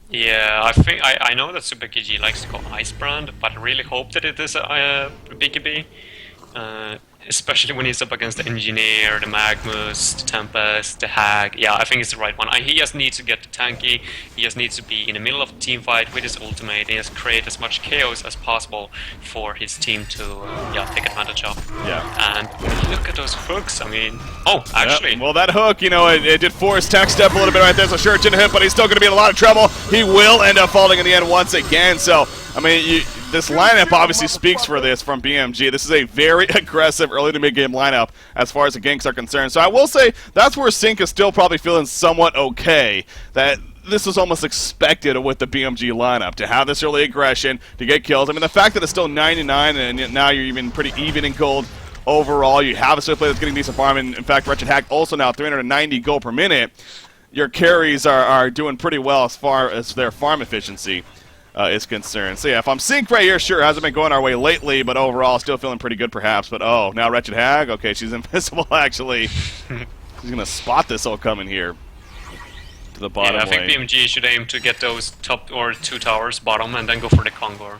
Yeah, I know that Super KG likes to go Icebrand, but I really hope that it is a BKB. Especially when he's up against the Engineer, the Magnus, the Tempest, the Hag. Yeah, I think it's the right one. He just needs to get the tanky, he just needs to be in the middle of the team fight with his ultimate, and just create as much chaos as possible for his team to take advantage of. Yeah. And look at those hooks, I mean... Oh, actually... Well, that hook, you know, it did force tech step a little bit right there, so sure it didn't hit, but he's still going to be in a lot of trouble. He will end up falling in the end once again, so... I mean, this lineup obviously speaks for this from BMG. This is a very aggressive early to mid-game lineup as far as the ganks are concerned. So I will say that's where Sync is still probably feeling somewhat okay. That this was almost expected with the BMG lineup, to have this early aggression, to get kills. I mean, the fact that it's still 99 and now you're even pretty even in gold overall you have a swift play that's getting decent farm. And in fact, Wretched Hack also now 390 gold per minute. Your carries are doing pretty well as far as their farm efficiency is concerned. So yeah, if I'm Sync right here, sure, hasn't been going our way lately, but overall still feeling pretty good perhaps. But oh, now Wretched Hag, okay, she's invisible actually. She's gonna spot this all coming here to the bottom I think lane. BMG should aim to get those top or 2 towers bottom and then go for the Kongor.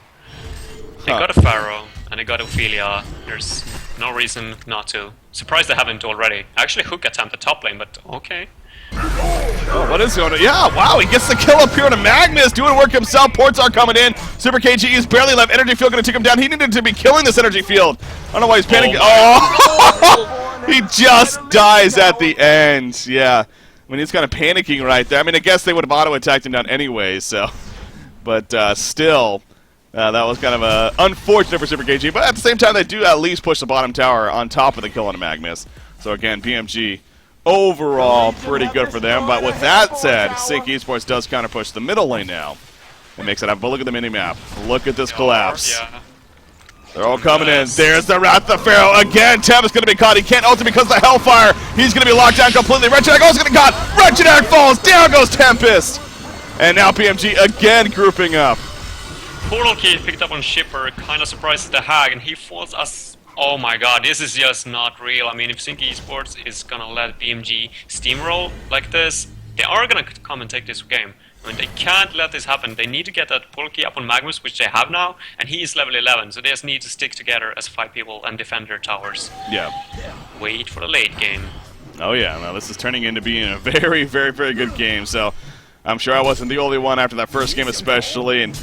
They got a Pharaoh and they got Ophelia. There's no reason not to. Surprised they haven't already. Actually, Hook attempted top lane, but okay. Oh, what is going on? Yeah, wow, he gets the kill up here to Magnus, doing work himself. Ports are coming in. Super KG is barely left. Energy field going to take him down. He needed to be killing this energy field. I don't know why he's panicking. Oh, he just dies at the end. Yeah, I mean, he's kind of panicking right there. I mean, I guess they would have auto-attacked him down anyway, so. But still, that was kind of unfortunate for Super KG. But at the same time, they do at least push the bottom tower on top of the kill on Magnus. So again, BMG overall pretty good for them. But with that said, Sync Esports does counter push the middle lane now. It makes it happen. But look at the mini-map. Look at this collapse. Yeah. They're all coming in. There's the Wrath of Pharaoh. Again, Tem is going to be caught. He can't ult because of the Hellfire. He's going to be locked down completely. Wretched Hag also going to get caught. Wretched Hag falls. Down goes Tempest. And now BMG again grouping up. Portal Key picked up on Shipper, kind of surprised at the Hag, and he falls us. Oh my god, this is just not real. I mean, if Sync Esports is gonna let BMG steamroll like this, they are gonna come and take this game. I mean, they can't let this happen. They need to get that portal key up on Magnus, which they have now, and he is level 11, so they just need to stick together as 5 people and defend their towers. Yeah. Wait for the late game. Oh yeah, now this is turning into being a very, very, very good game, so I'm sure I wasn't the only one after that first game especially, and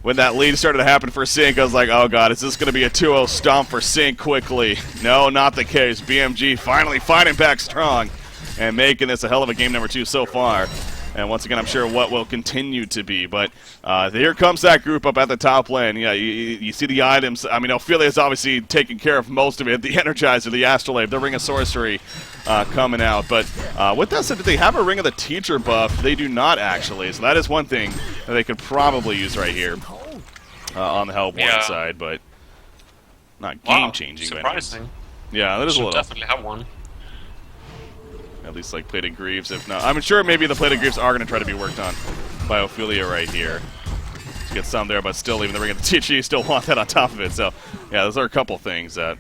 when that lead started to happen for Sync, I was like, oh god, is this going to be a 2-0 stomp for Sync quickly? No, not the case. BMG finally fighting back strong and making this a hell of a game number 2 so far. And once again, I'm sure what will continue to be. But here comes that group up at the top lane. Yeah, you see the items. I mean, Ophelia's obviously taking care of most of it. The Energizer, the Astrolabe, the Ring of Sorcery coming out. But with that said, do they have a Ring of the Teacher buff? They do not, actually. So that is one thing that they could probably use right here on the Hellborn side. But not game-changing. Surprising. Yeah, that is a little. Definitely have one. At least like Plated Greaves, if not. I'm sure maybe the Plated Greaves are going to try to be worked on by Ophelia right here. To get some there, but still, even the Ring of the Teacher, you still want that on top of it. So, yeah, those are a couple things that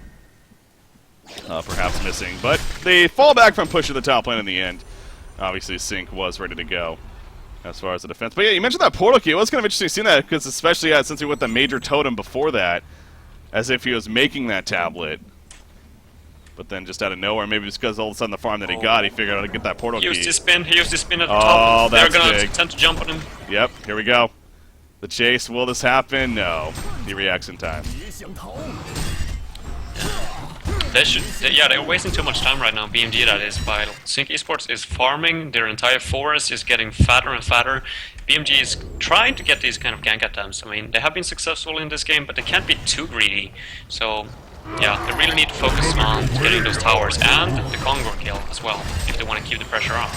perhaps missing. But they fall back from pushing the top lane in the end. Obviously, Sync was ready to go as far as the defense. But yeah, you mentioned that portal key. It was kind of interesting seeing that, because especially since he went the major totem before that, as if he was making that tablet. But then just out of nowhere, maybe it's because all of a sudden the farm that he got, he figured out how to get that portal key. He used to spin at the top. Oh, that's They're going to big. attempt to jump on him. Yep, here we go. The chase, will this happen? No. He reacts in time. They're wasting too much time right now, BMG that is, while Sync Esports is farming, their entire forest is getting fatter and fatter. BMG is trying to get these kind of gank attempts. I mean, they have been successful in this game, but they can't be too greedy. So, yeah, they really need to focus on getting those towers and the Kongor kill as well, if they want to keep the pressure on.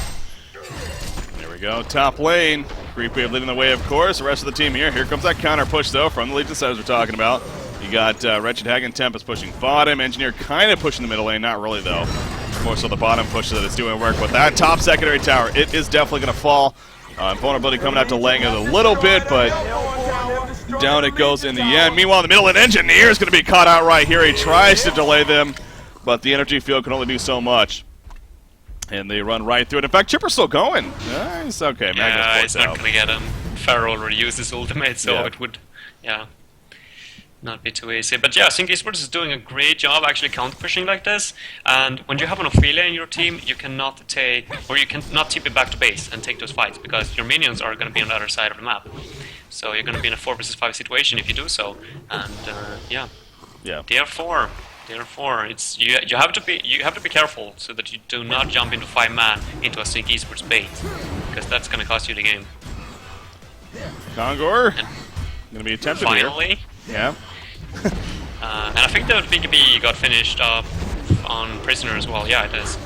There we go, top lane. Creep Wave leading the way, of course. The rest of the team here. Here comes that counter push, though, from the Legion side as we're talking about. You got Wretched Hag and Tempest pushing bottom. Engineer kind of pushing the middle lane. Not really, though. More so the bottom push that is doing work. With that top secondary tower, it is definitely going to fall. Vulnerability coming out delaying it a little bit, but down it goes in the end. Meanwhile, in the middle, an Engineer is going to be caught out right here. He tries to delay them, but the energy field can only do so much. And they run right through it. In fact, Chipper's still going. Nice. Okay, Yeah, it's not out. going to get him. Pharaoh already used his ultimate, so Yeah. it would, not be too easy. But yeah, Sync Esports is doing a great job actually counter-pushing like this. And when you have an Ophelia in your team, you cannot take, or you cannot TP back to base and take those fights, because your minions are going to be on the other side of the map. So you're going to be in a 4 versus 5 situation if you do so. And yeah. Therefore, it's you have to be careful so that you do not jump into 5-man into a Sync Esports bait, because that's going to cost you the game. Kongor going to be attempted Finally. here. Yeah. And I think the BKB got finished up on Prisoner as well. Yeah, it is.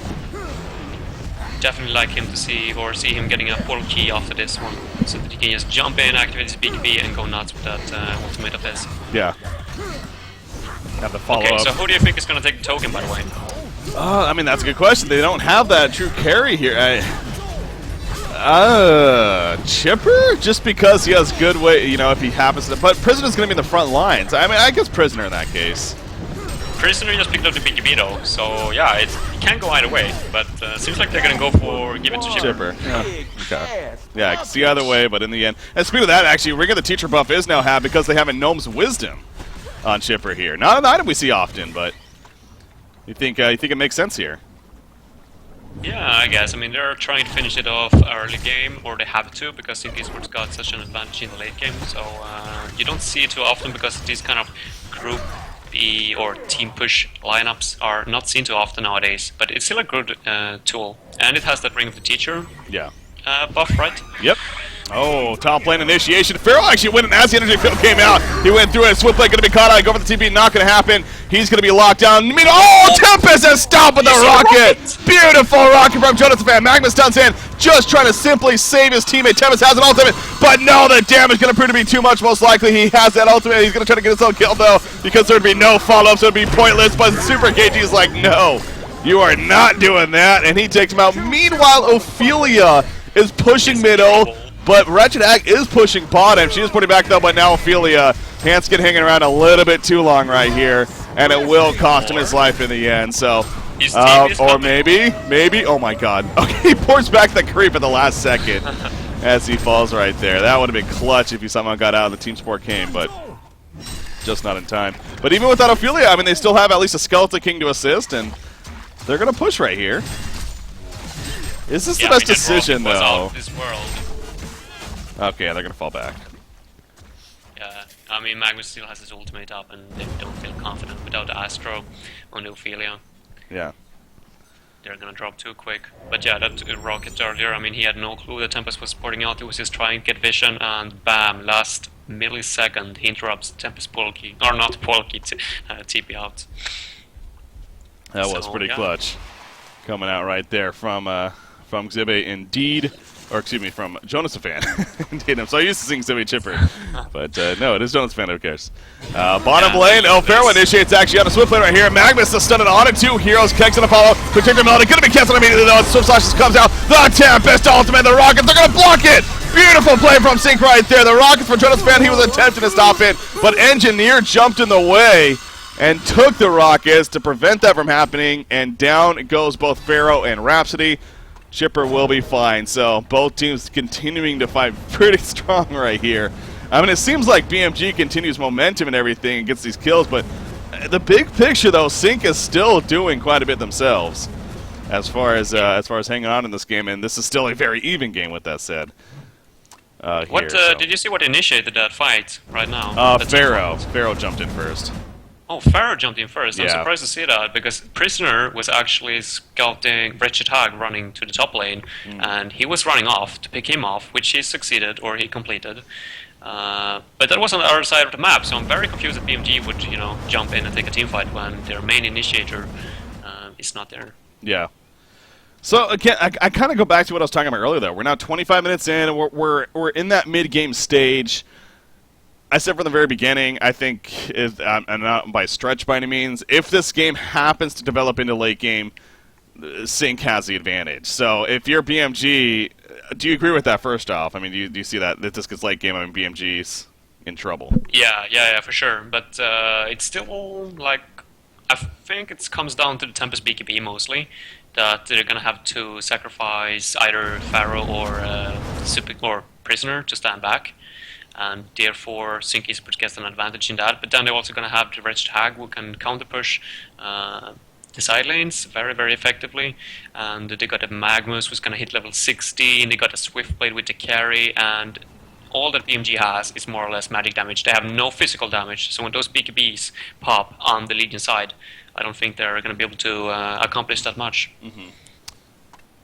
Definitely like him to see him getting a portal key after this one, so that he can just jump in, activate his BKB, and go nuts with that ultimate of his. Yeah. have the follow Okay, up. so who do you think is going to take the token, by the way? I mean, that's a good question. They don't have that true carry here. Chipper? Just because he has good way, you know, if he happens to. But Prisoner's going to be in the front lines. I mean, I guess Prisoner in that case. Prisoner just picked up the BKB though, so yeah, it can go either way. But seems like they're going to go for give it to Chipper. Yeah. Okay. Yeah, I can see either way, but in the end. And speaking of that, actually, Ring of the Teacher buff is now had because they have a Gnome's Wisdom on Chipper here. Not an item we see often, but you think it makes sense here? Yeah, I guess. I mean, they're trying to finish it off early game, or they have to, because Sync Esports got such an advantage in the late game. So you don't see it too often because these kind of group B or team push lineups are not seen too often nowadays. But it's still a good tool, and it has that Ring of the Teacher buff, right? Yep. Oh, top lane initiation. Pharaoh actually went, and as the energy field came out, he went through it. Swift play going to be caught out. Go for the TP, not going to happen. He's going to be locked down. Tempest has stopped with the rocket. Beautiful rocket from Jonathan Fan. Magma stuns in, just trying to simply save his teammate. Tempest has an ultimate, but no, the damage going to prove to be too much. Most likely, he has that ultimate. He's going to try to get his own kill, though, because there'd be no follow-up, so it'd be pointless. But Super KG is like, no, you are not doing that, and he takes him out. Meanwhile, Ophelia is pushing middle. But Wretched Hag is pushing bottom. She is putting back though, but now Ophelia, Hanskin hanging around a little bit too long right here, and it will cost him his life in the end. So, or maybe, oh my God. Okay, he pours back the creep at the last second as he falls right there. That would have been clutch if he somehow got out of the Team Sport game, but just not in time. But even without Ophelia, I mean, they still have at least a Skeleton King to assist, and they're going to push right here. Is this the best decision, though? Out of this world. Okay, they're gonna fall back. Yeah, I mean, Magnus still has his ultimate up, and they don't feel confident without Astro on the Ophelia. Yeah. They're gonna drop too quick. But yeah, that rocket earlier, I mean, he had no clue that Tempest was porting out. He was just trying to get vision, and bam, last millisecond, he interrupts Tempest Polky. Or not Polky, TP out. That was pretty clutch. Coming out right there from Xibe indeed. Or excuse me, from Jonas Fan. Indeed, I'm so used to seeing Xibe Chipper. But no, it is Jonas Fan, who cares? Bottom lane, Pharaoh initiates actually on a Swift lane right here. Magnus is stunned on it, 2 heroes, Kegs gonna follow. Protector Melody gonna be canceled immediately though. Swift Slash just comes out. The Tempest ultimate, the Rockets, they're gonna block it! Beautiful play from Sync right there. The Rockets for Jonas Fan, he was attempting to stop it, but Engineer jumped in the way and took the Rockets to prevent that from happening, and down goes both Pharaoh and Rhapsody. Chipper will be fine, so both teams continuing to fight pretty strong right here. I mean, it seems like BMG continues momentum and everything and gets these kills, but the big picture, though, Sync is still doing quite a bit themselves as far as hanging on in this game, and this is still a very even game with that said. Did you see what initiated that fight right now? Pharaoh. Pharaoh jumped in first. Oh, Pharaoh jumped in first. I'm Yeah. surprised to see that, because Prisoner was actually scouting Wretched Hag running to the top lane, and he was running off to pick him off, which he succeeded, or he completed. But that was on the other side of the map, so I'm very confused that BMG would, jump in and take a team fight when their main initiator is not there. Yeah. So again, I kind of go back to what I was talking about earlier, though. We're now 25 minutes in, and we're in that mid-game stage. I said from the very beginning, I think, I'm not by stretch by any means, if this game happens to develop into late game, Sync has the advantage. So if you're BMG, do you agree with that first off? I mean, do you see that if this gets late game, I mean, BMG's in trouble? Yeah, for sure. But it's still, like, I think it comes down to the Tempest BKB mostly, that they're going to have to sacrifice either Pharaoh or Prisoner to stand back. And therefore, Sync Esports gets an advantage in that. But then they're also going to have the Wretched Hag, who can counter-push the side lanes very, very effectively. And they got a Magnus, who's going to hit level 16. They got a Swift Blade with the carry. And all that BMG has is more or less magic damage. They have no physical damage. So when those BKBs pop on the Legion side, I don't think they're going to be able to accomplish that much.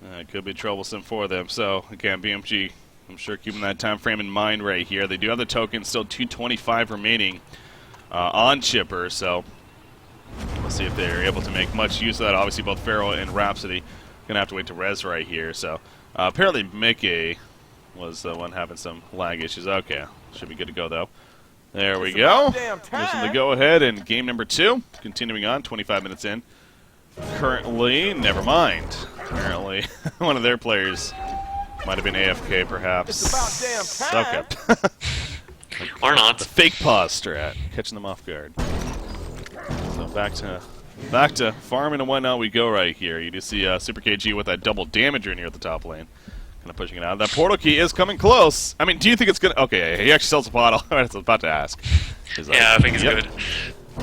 It could be troublesome for them. So, again, BMG, I'm sure keeping that time frame in mind right here. They do have the token, still 225 remaining on Chipper, so we'll see if they're able to make much use of that. Obviously, both Pharaoh and Rhapsody going to have to wait to res right here. So apparently Mickey was the one having some lag issues. Okay, should be good to go, though. There we go. Listen to go ahead in game number 2. Continuing on, 25 minutes in. Currently, never mind. Apparently, one of their players might have been AFK, perhaps. It's about damn time. Okay. Or not. The fake pause strat, catching them off guard. So back to farming and whatnot we go right here. You do see Super KG with that double damager near the top lane. Kind of pushing it out. That portal key is coming close. I mean, do you think it's going to... Okay, he actually sells a bottle. I was about to ask. Yeah, I think it's good.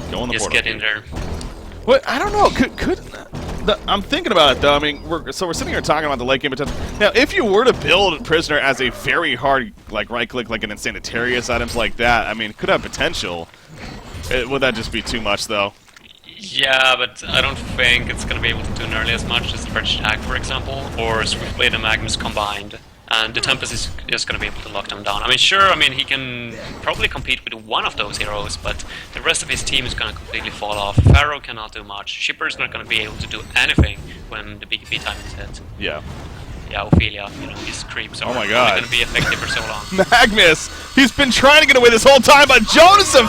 Go in the Just portal get key. in there. What? I don't know. I'm thinking about it, though. I mean, we're sitting here talking about the late game potential. Now, if you were to build Prisoner as a very hard, like, right-click, like an Insanitarius, items like that, I mean, could have potential. Would that just be too much, though? Yeah, but I don't think it's going to be able to do nearly as much as the French Tag, for example, or Swiftblade and Magnus combined. And the Tempest is just going to be able to lock them down. I mean, sure, he can probably compete with one of those heroes, but the rest of his team is going to completely fall off. Pharaoh cannot do much. Shipper is not going to be able to do anything when the BKB time is hit. Yeah. Yeah, Ophelia, his creeps are only going to be effective for so long. Magnus, he's been trying to get away this whole time, but Jonathan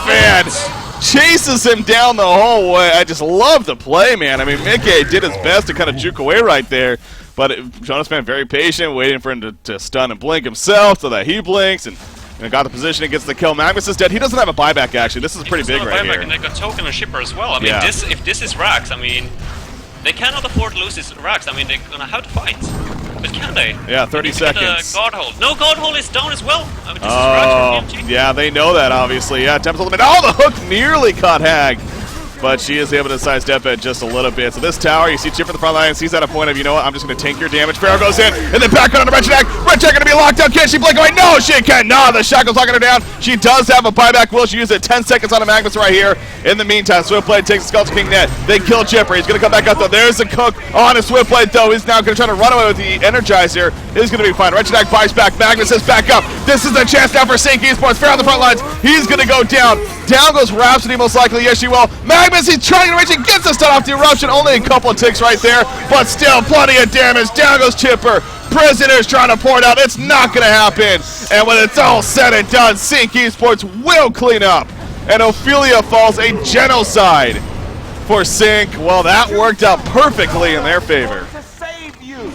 chases him down the whole way. I just love the play, man. I mean, Mickey did his best to kind of juke away right there, but Jonathan very patient, waiting for him to stun and blink himself so that he blinks and got the position and gets the kill. Magnus is dead. He doesn't have a buyback, actually. This is pretty big right here. And they got token and Shipper as well. I mean, if this is Rax, they cannot afford to lose this Rax. They're going to have to fight. But can they? Yeah, 30 seconds. God hold. No, God hold is down as well. This is Rax from BMG. Yeah, they know that, obviously. Yeah, Tempest ultimate. Oh, the hook nearly caught Hag. But she is able to sidestep it just a little bit. So this tower, you see Chip in the front line, sees at a point of, you know what, I'm just going to tank your damage. Pharaoh goes in, and then back on the Wretched Hag. Wretched Hag going to be locked out. Can she blink away? No, she can't. No, the Shackle's locking her down. She does have a buyback. Will she use it? 10 seconds on a Magnus right here. In the meantime, Swiftblade takes the Skeleton King net. They kill Chipper. He's going to come back out, though. There's the cook on a Swiftblade, though. He's now going to try to run away with the Energizer. He's going to be fine. Wretched Hag buys back. Magnus is back up. This is the chance now for Sync Esports. Pharaoh on the front lines. He's going to go down. Down goes Rhapsody, most likely. Yes, she will. Magnus, he's trying to reach it. Gets the stun off the eruption. Only a couple of ticks right there, but still plenty of damage. Down goes Chipper. Prisoners trying to pour it out. It's not going to happen. And when it's all said and done, Sync Esports will clean up. And Ophelia falls a genocide for Sync. Well, that worked out perfectly in their favor.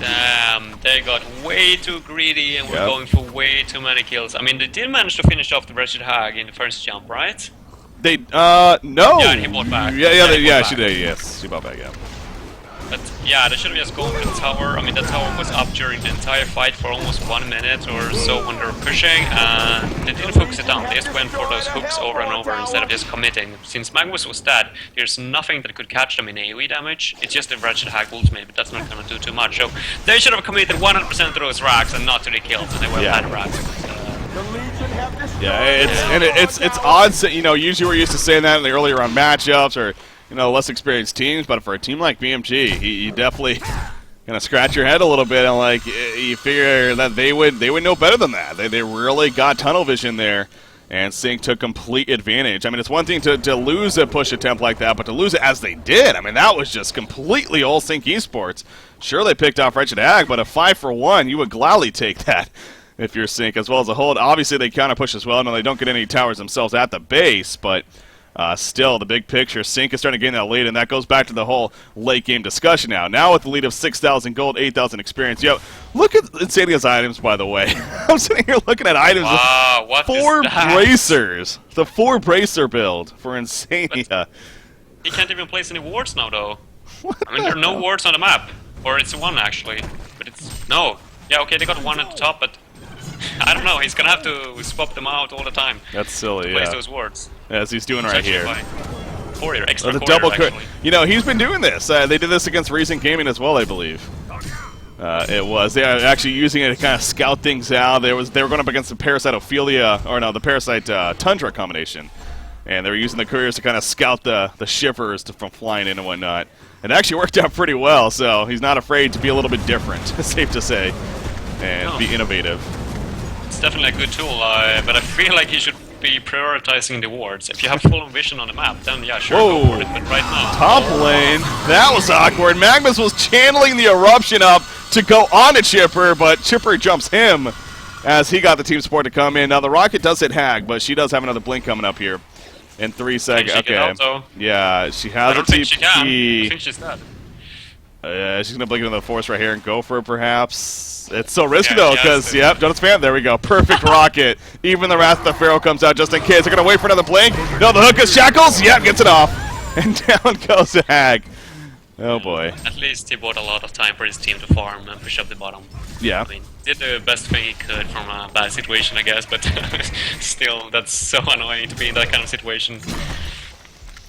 Damn, they got way too greedy and were going for way too many kills. I mean, they did manage to finish off the Wretched Hag in the first jump, right? They, no. Yeah, and he bought back. Yeah, she did, yes. She bought back, yeah. But, yeah, they should have just gone for the tower. I mean, the tower was up during the entire fight for almost 1 minute or so when they were pushing, and they didn't focus it down. They just went for those hooks over and over instead of just committing. Since Magnus was dead, there's nothing that could catch them in AoE damage. It's just the Wretched Hag ultimate, but that's not going to do too much. So, they should have committed 100% to those racks and not to the kills, and they were bad racks. It's odd. Usually we're used to saying that in the earlier round matchups or less experienced teams, but for a team like BMG, you definitely kind of scratch your head a little bit and you figure that they would know better than that. They really got tunnel vision there, and Sync took complete advantage. I mean, it's one thing to lose a push attempt like that, but to lose it as they did, I mean, that was just completely all Sync Esports. Sure, they picked off Wretched Hag, but a 5-for-1, you would gladly take that if you're Sync, as well as a hold. Obviously, they counter push as well. No, they don't get any towers themselves at the base, but still, the big picture, Sync is starting to gain that lead, and that goes back to the whole late game discussion now. Now with the lead of 6,000 gold, 8,000 experience. Yo, look at Insania's items, by the way. I'm sitting here looking at items. Wow, what 4 is that? bracers. The 4 bracer build for Insania. But he can't even place any wards now, though. I mean, there are no wards on the map. Or it's 1, actually. But it's... No. Yeah, okay, they got 1 at the top, but... I don't know, he's gonna have to swap them out all the time. That's silly, place those wards. As he's doing right here. Courier, extra the courier, double actually. He's been doing this. They did this against Recent Gaming as well, I believe. It was. They are actually using it to kind of scout things out. They were going up against the Parasite Ophelia, or no, the Parasite Tundra combination. And they were using the couriers to kind of scout the shivers from flying in and whatnot. It actually worked out pretty well, so he's not afraid to be a little bit different, safe to say, and be innovative. It's definitely a good tool, but I feel like he should be prioritizing the wards. If you have full vision on the map, then yeah, sure, go for it. But right now... Top lane, that was awkward. Magnus was channeling the eruption up to go on to Chipper, but Chipper jumps him. as he got the team support to come in. Now, the rocket does hit Hag, but she does have another blink coming up here in 3 seconds. Okay. Yeah, she has I don't a think she can. TP. I think she's dead. She's going to blink into the force right here and go for it, perhaps. It's so risky, Yeah, though, she has because, to. yep, don't spam. There we go. Perfect rocket. Even the Wrath of the Pharaoh comes out just in case. They're going to wait for another blink. No, the hook is Shackles. Yep, gets it off. And down goes the Hag. Oh, boy. At least he bought a lot of time for his team to farm and push up the bottom. Yeah. I mean, did the best thing he could from a bad situation, I guess, but still, that's so annoying to be in that kind of situation.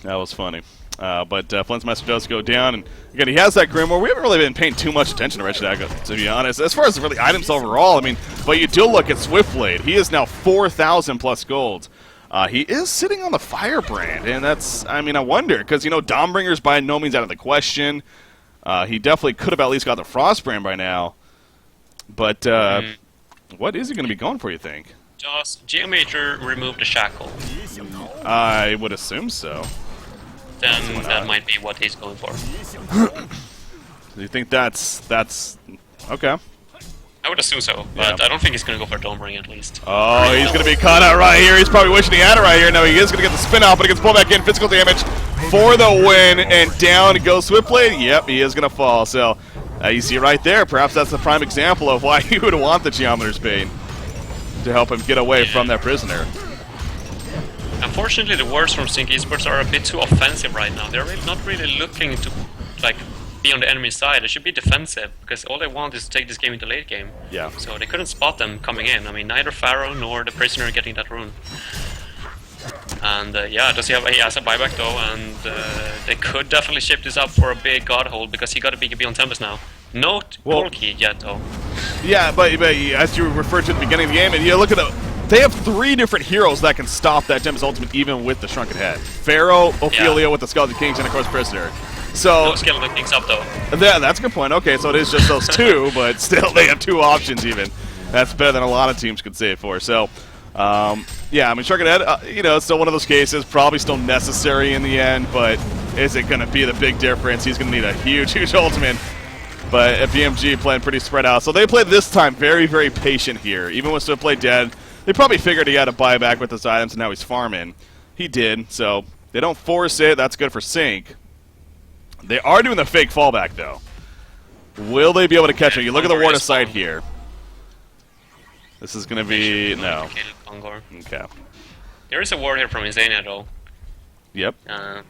That was funny. But Flintsmeister does go down, and again, he has that Grimoire. We haven't really been paying too much attention to Wretched Hag, to be honest. As far as really items overall, I mean, but you do look at Swiftblade. He is now 4,000 plus gold. He is sitting on the Firebrand, and that's, I mean, I wonder, because, you know, Dawmbringer's by no means out of the question. He definitely could have at least got the Frostbrand by now. But what is he going to be going for, you think? Just Geometer remove the shackle. I would assume so. Then that might be what he's going for. Do you think that's okay? I would assume so, but Yeah. I don't think he's going to go for Dawnbringer at least. Oh, he's going to be caught out right here. He's probably wishing he had it right here. No, he is going to get the spin out, but he gets pulled back in. Physical damage for the win, and down goes Swiftblade. Yep, he is going to fall. So you see right there, perhaps that's the prime example of why you would want the Geometer's Bane to help him get away from that prisoner. Unfortunately, the words from Sync Esports are a bit too offensive right now. They're really not really looking to like be on the enemy side. They should be defensive because all they want is to take this game into late game. Yeah. So they couldn't spot them coming in. I mean, neither Pharaoh nor the prisoner getting that rune. And yeah, he has a buyback though, and they could definitely ship this up for a big god hold because he got a BKB on Tempest now. No goal key yet though. Yeah, but as you referred to at the beginning of the game, and you look at they have 3 different heroes that can stop that Tempest ultimate even with the Shrunken Head. Pharaoh, Ophelia with the Skeleton Kings, and of course Prisoner. So No Skeleton Kings up though. yeah, that's a good point. Okay, so it is just those 2, but still they have 2 options even. That's better than a lot of teams could save for. So yeah, I mean Shrunken Head, you know, it's still one of those cases, probably still necessary in the end, but is it going to be the big difference? He's going to need a huge ultimate. But at BMG playing pretty spread out. So they played this time very, very patient here. Even with Swiftblade dead, they probably figured he had a buyback with his items, and now he's farming. He did, so they don't force it. That's good for Sync. They are doing the fake fallback, though. Will they be able to catch him? You look at the Ward of Sight here. This is going to be... no. Okay. There is a ward here from Isania though. Yep. And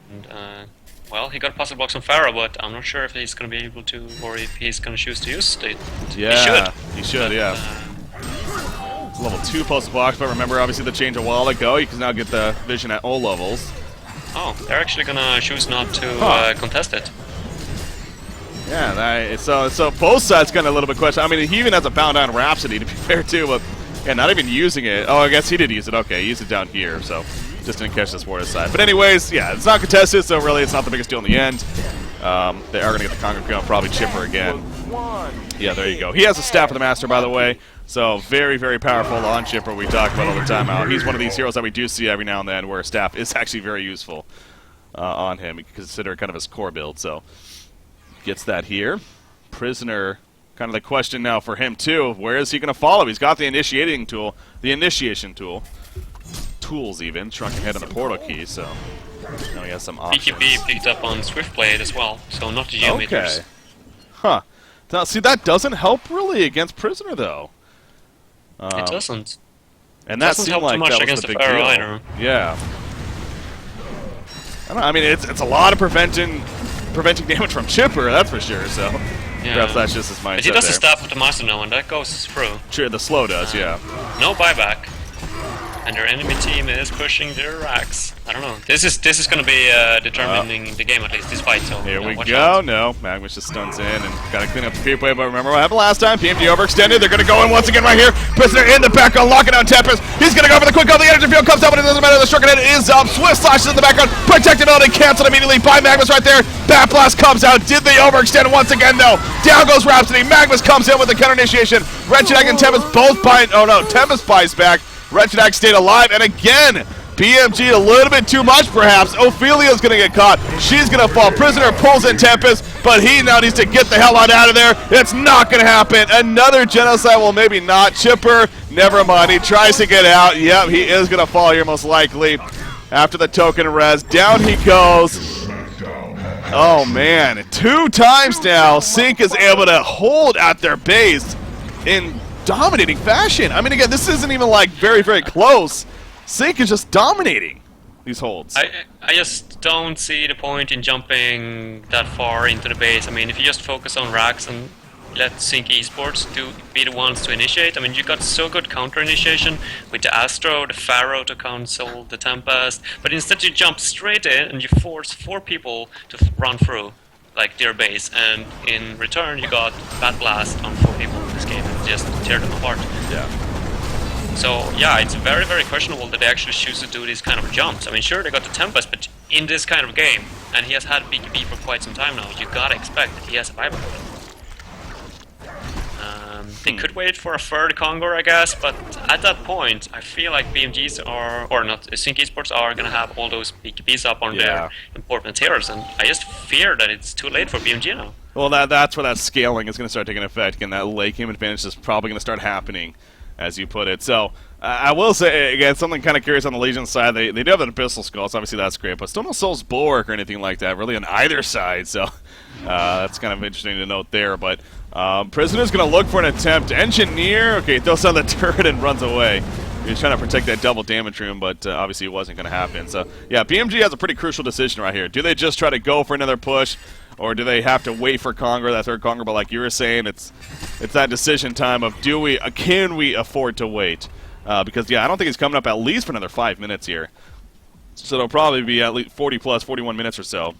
well, he got puzzle box on Pharaoh, but I'm not sure if he's going to be able to, or if he's going to choose to use it. Yeah, he should, But, yeah. Level 2 puzzle box, but remember, obviously, the change a while ago. You can now get the vision at all levels. Oh, they're actually going to choose not to contest it. Yeah, so both sides got a little bit question. I mean, he even has a bound down Rhapsody, to be fair, too, but yeah, not even using it. Oh, I guess he did use it. Okay, he used it down here, so just didn't catch this Ward side. But anyways, yeah, it's not contested, so really it's not the biggest deal in the end. They are going to get the Conquer Gun, probably Chipper again. Yeah, there you go. He has a Staff of the Master, by the way, so very, very powerful on Chipper. We talk about all the time how he's one of these heroes that we do see every now and then where a Staff is actually very useful on him. You can consider it kind of his core build, so gets that here. Prisoner, kind of the question now for him, too. Where is he going to follow? He's got the initiation tool, tools even, Shrunken Head and the Portal Key, so now he has some options. BKB picked up on Swiftblade as well, so not the Geometers. Okay. Huh. Now, see, that doesn't help really against Prisoner, though. It doesn't. And that Doesn't seemed help like too much that was against the the big Pharaoh deal. either. Yeah. I don't know, I mean, it's a lot of preventing damage from Chipper, that's for sure, so perhaps that's just his mindset But he does there. the Staff of the Master now, and that goes through. Sure, the slow does, yeah. No buyback. And their enemy team is pushing their racks. I don't know. This is going to be determining the game, at least, this fight. So Here we watch go. out. No, Magnus just stuns in and got to clean up the creep wave. But remember what happened last time? PMG overextended. They're going to go in once again right here. Prisoner in the background, locking down Tempest. He's going to go for the quick go. The energy field comes up, but it doesn't matter. The Shrunken Head is up. Swift slashes in the background. Protected on and canceled immediately by Magnus right there. Bat Blast comes out. Did they overextend once again, though? Down goes Rhapsody. Magnus comes in with the counter initiation. Wretched Hag and Tempest both buy. Oh no, Tempest buys back. Wretched Hag stayed alive, and again, BMG a little bit too much, perhaps. Ophelia's going to get caught. She's going to fall. Prisoner pulls in Tempest, but he now needs to get the hell out of there. It's not going to happen. Another genocide, well, maybe not. Chipper, never mind. He tries to get out. Yep, he is going to fall here most likely. After the token res, down he goes. Oh, man. 2 times now, Sync is able to hold at their base in dominating fashion. I mean, again, this isn't even like very, very close. Sync is just dominating these holds. I just don't see the point in jumping that far into the base. I mean, if you just focus on racks and let Sync Esports be the ones to initiate. I mean, you got so good counter initiation with the Astro, the Pharaoh to cancel the Tempest, but instead you jump straight in and you force 4 people to run through like their base, and in return you got Bat Blast on 4 people in this game and just tear them apart. Yeah. So yeah, it's very, very questionable that they actually choose to do these kind of jumps. I mean, sure, they got the Tempest, but in this kind of game, and he has had BKB for quite some time now, you gotta expect that he has a buyback. They could wait for a third Congo, I guess, but at that point, I feel like BMGs are, or not, Sync Esports are gonna have all those BKBs up on their important materials, and I just fear that it's too late for BMG now. Well, that's where that scaling is going to start taking effect. Again, that late game advantage is probably going to start happening, as you put it. So, I will say, again, something kind of curious on the Legion side. They do have an Abyssal Skull, so obviously that's great, but still no Soul's Bulwark or anything like that, really on either side, so that's kind of interesting to note there. But Prisoner's going to look for an attempt. Engineer, okay, throws on the turret and runs away. He's trying to protect that double damage room, but obviously it wasn't going to happen. So, yeah, BMG has a pretty crucial decision right here. Do they just try to go for another push, or do they have to wait for Conger, that third Conger? But like you were saying, it's that decision time of can we afford to wait? Because, yeah, I don't think it's coming up at least for another 5 minutes here. So it'll probably be at least 40 plus, 41 minutes or so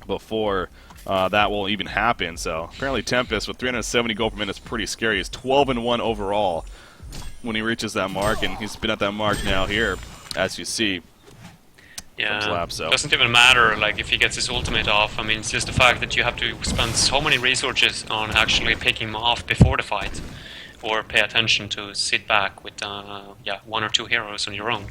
before that will even happen. So apparently Tempest with 370 gold per minute is pretty scary. He's 12-1 overall when he reaches that mark, and he's been at that mark now here, as you see. Yeah, Lap, so. Doesn't even matter like if he gets his ultimate off. I mean, it's just the fact that you have to spend so many resources on actually picking him off before the fight, or pay attention to sit back with 1 or 2 heroes on your own.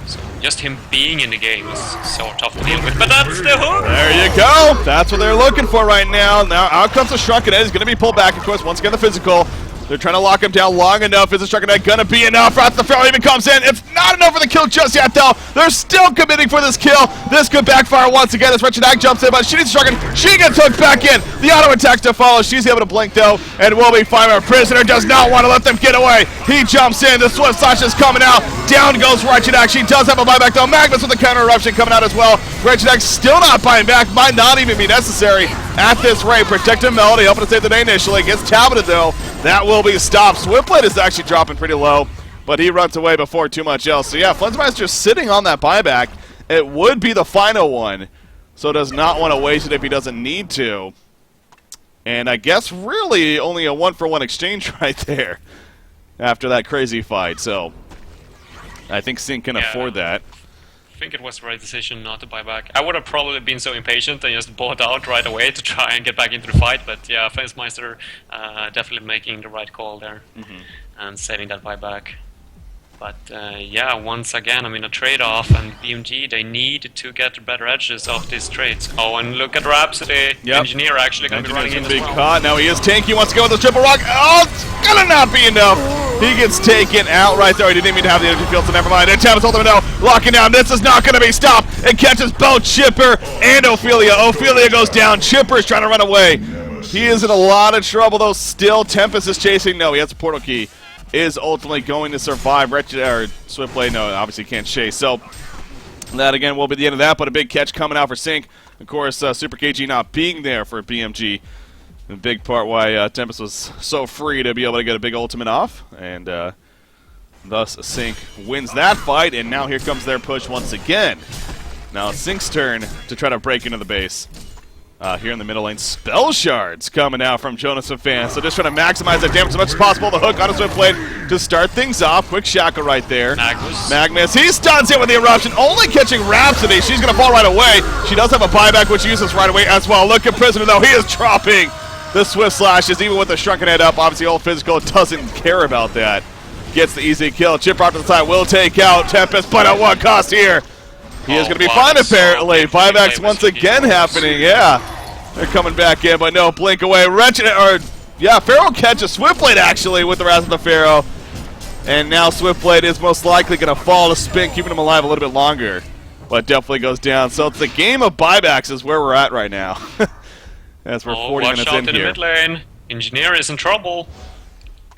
So just him being in the game is so tough to deal with. But that's the hook! There you go! That's what they're looking for right now. Now out comes the Shrunken Head. He's going to be pulled back, of course, once again the physical. They're trying to lock him down long enough. Is the Shrunken Head gonna be enough? Rats the Pharaoh even comes in. It's not enough for the kill just yet, though. They're still committing for this kill. This could backfire once again as Wretched Ag jumps in, but she needs Shrunken. She gets hooked back in. The auto attack to follow. She's able to blink, though, and will be fine. Our Prisoner does not want to let them get away. He jumps in. The Swift Slash is coming out. Down goes Wretched Ag. She does have a buyback, though. Magnus with the counter eruption coming out as well. Wretched Ag still not buying back. Might not even be necessary at this rate. Protective Melody helping to save the day initially. Gets Tabitha, though. That will be stopped. Swiftblade is actually dropping pretty low, but he runs away before too much else. So yeah, Flensmeister's sitting on that buyback. It would be the final one, so does not want to waste it if he doesn't need to. And I guess really only a 1-for-1 exchange right there after that crazy fight. So I think Sync can afford that. I think it was the right decision not to buy back. I would have probably been so impatient and just bought out right away to try and get back into the fight, but yeah, Flensmeister definitely making the right call there and saving that buyback. But yeah, once again, I mean, a trade-off, and BMG, they need to get better edges off these trades. Oh, and look at Rhapsody. Engineer actually going to be running in as well. Caught. Now he is tanky. He wants to go with the triple rock. Oh, it's going to not be enough. He gets taken out right there. He didn't even have the energy field, so never mind. And Tavis ultimate now, locking down. This is not going to be stopped. It catches both Chipper and Ophelia. Ophelia goes down. Chipper is trying to run away. He is in a lot of trouble, though. Still, Tempest is chasing. No, he has a portal key. Is ultimately going to survive. Wretched, or Swiftblade, no, obviously can't chase. So that again will be the end of that. But a big catch coming out for Sync. Of course, Super KG not being there for BMG. A big part why Tempest was so free to be able to get a big ultimate off, and thus Sync wins that fight. And now here comes their push once again. Now it's Sync's turn to try to break into the base. Here in the middle lane, Spell Shards coming out from Jonas and Fan. So just trying to maximize that damage as much as possible. The hook on a Swiftblade to start things off. Quick shackle right there. Magnus, he stuns it with the eruption, only catching Rhapsody. She's going to fall right away. She does have a buyback, which uses right away as well. Look at Prisoner, though. He is dropping the Swift Slashes, even with the Shrunken Head up. Obviously, all physical doesn't care about that. Gets the easy kill. Chip off to the side will take out Tempest, but at what cost here? He is going to be fine, apparently. Buybacks once again happening, yeah. They're coming back in, but no, blink away. Wretched, or yeah, Pharaoh catches Swiftblade actually with the Wrath of the Pharaoh. And now Swiftblade is most likely going to fall to spin, keeping him alive a little bit longer. But definitely goes down. So it's the game of buybacks is where we're at right now. As we're 40 watch minutes out in in the here. mid lane. Engineer is in trouble.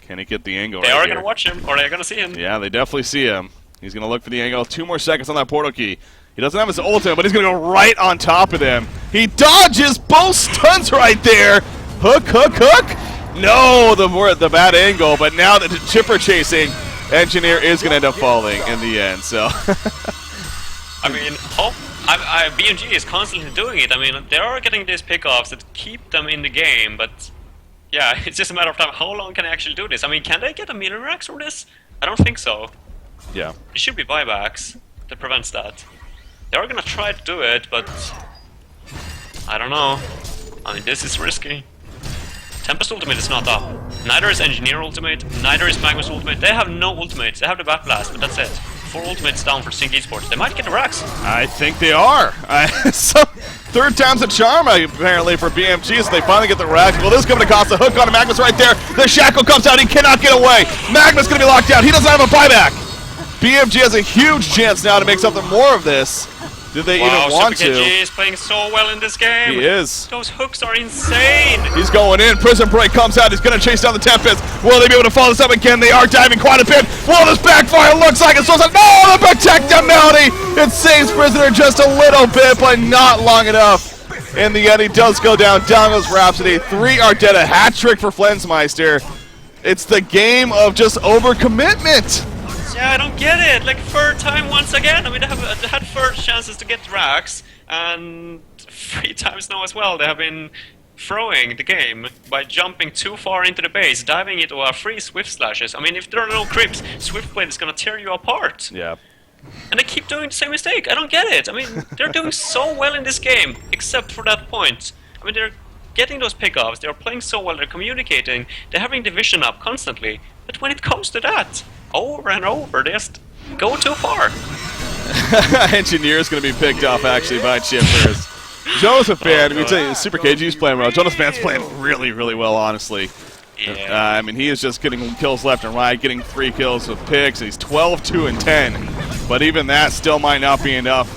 Can he get the angle They right are here? going to watch him, or they're going to see him. Yeah, they definitely see him. He's going to look for the angle. 2 more seconds on that portal key. He doesn't have his ultimate, but he's going to go right on top of them. He dodges both stuns right there. Hook, hook, hook. No, the bad angle, but now the chipper chasing, Engineer is going to end up falling in the end. So, I mean, BMG is constantly doing it. I mean, they are getting these pickoffs that keep them in the game, but yeah, it's just a matter of time. How long can they actually do this? I mean, can they get a million racks for this? I don't think so. yeah. It should be buybacks that prevents that. They are gonna try to do it, but I don't know. I mean, this is risky. Tempest ultimate is not up. Neither is Engineer ultimate, neither is Magnus ultimate. They have no ultimates. They have the Bat Blast, but that's it. 4 ultimates down for Sync Esports. They might get the racks. I think they are. So, third time's a charm, apparently, for BMG, so they finally get the rack. Well, this is going to cost a hook on Magnus right there. The shackle comes out. He cannot get away. Magnus going to be locked down. He doesn't have a buyback. BMG has a huge chance now to make something more of this. Did they even want to? BMG is playing so well in this game. He is. Those hooks are insane. He's going in. Prison Break comes out. He's going to chase down the Tempest. Will they be able to follow this up again? They are diving quite a bit. Will this backfire? Looks like it's supposed to. No, the protective melody. It saves Prisoner just a little bit, but not long enough. In the end, he does go down. Down goes Rhapsody. 3 Ardetta. Hat trick for Flensmeister. It's the game of just overcommitment. Yeah, I don't get it. Like, third time once again. I mean, they had first chances to get racks, and 3 times now as well. They have been throwing the game by jumping too far into the base, diving into our free Swift Slashes. I mean, if there are no creeps, Swiftblade is going to tear you apart. Yeah. And they keep doing the same mistake. I don't get it. I mean, they're doing so well in this game, except for that point. I mean, they're getting those pickoffs, they're playing so well, they're communicating, they're having the vision up constantly. But when it comes to that, over and over, they just go too far. Engineer's going to be picked off, actually, by Chippers. Josephan, we tell you, Super KG's playing well. Josephan's playing really, really well, honestly. Yeah. I mean, he is just getting kills left and right, getting 3 kills with picks. He's 12, 2, and 10. But even that still might not be enough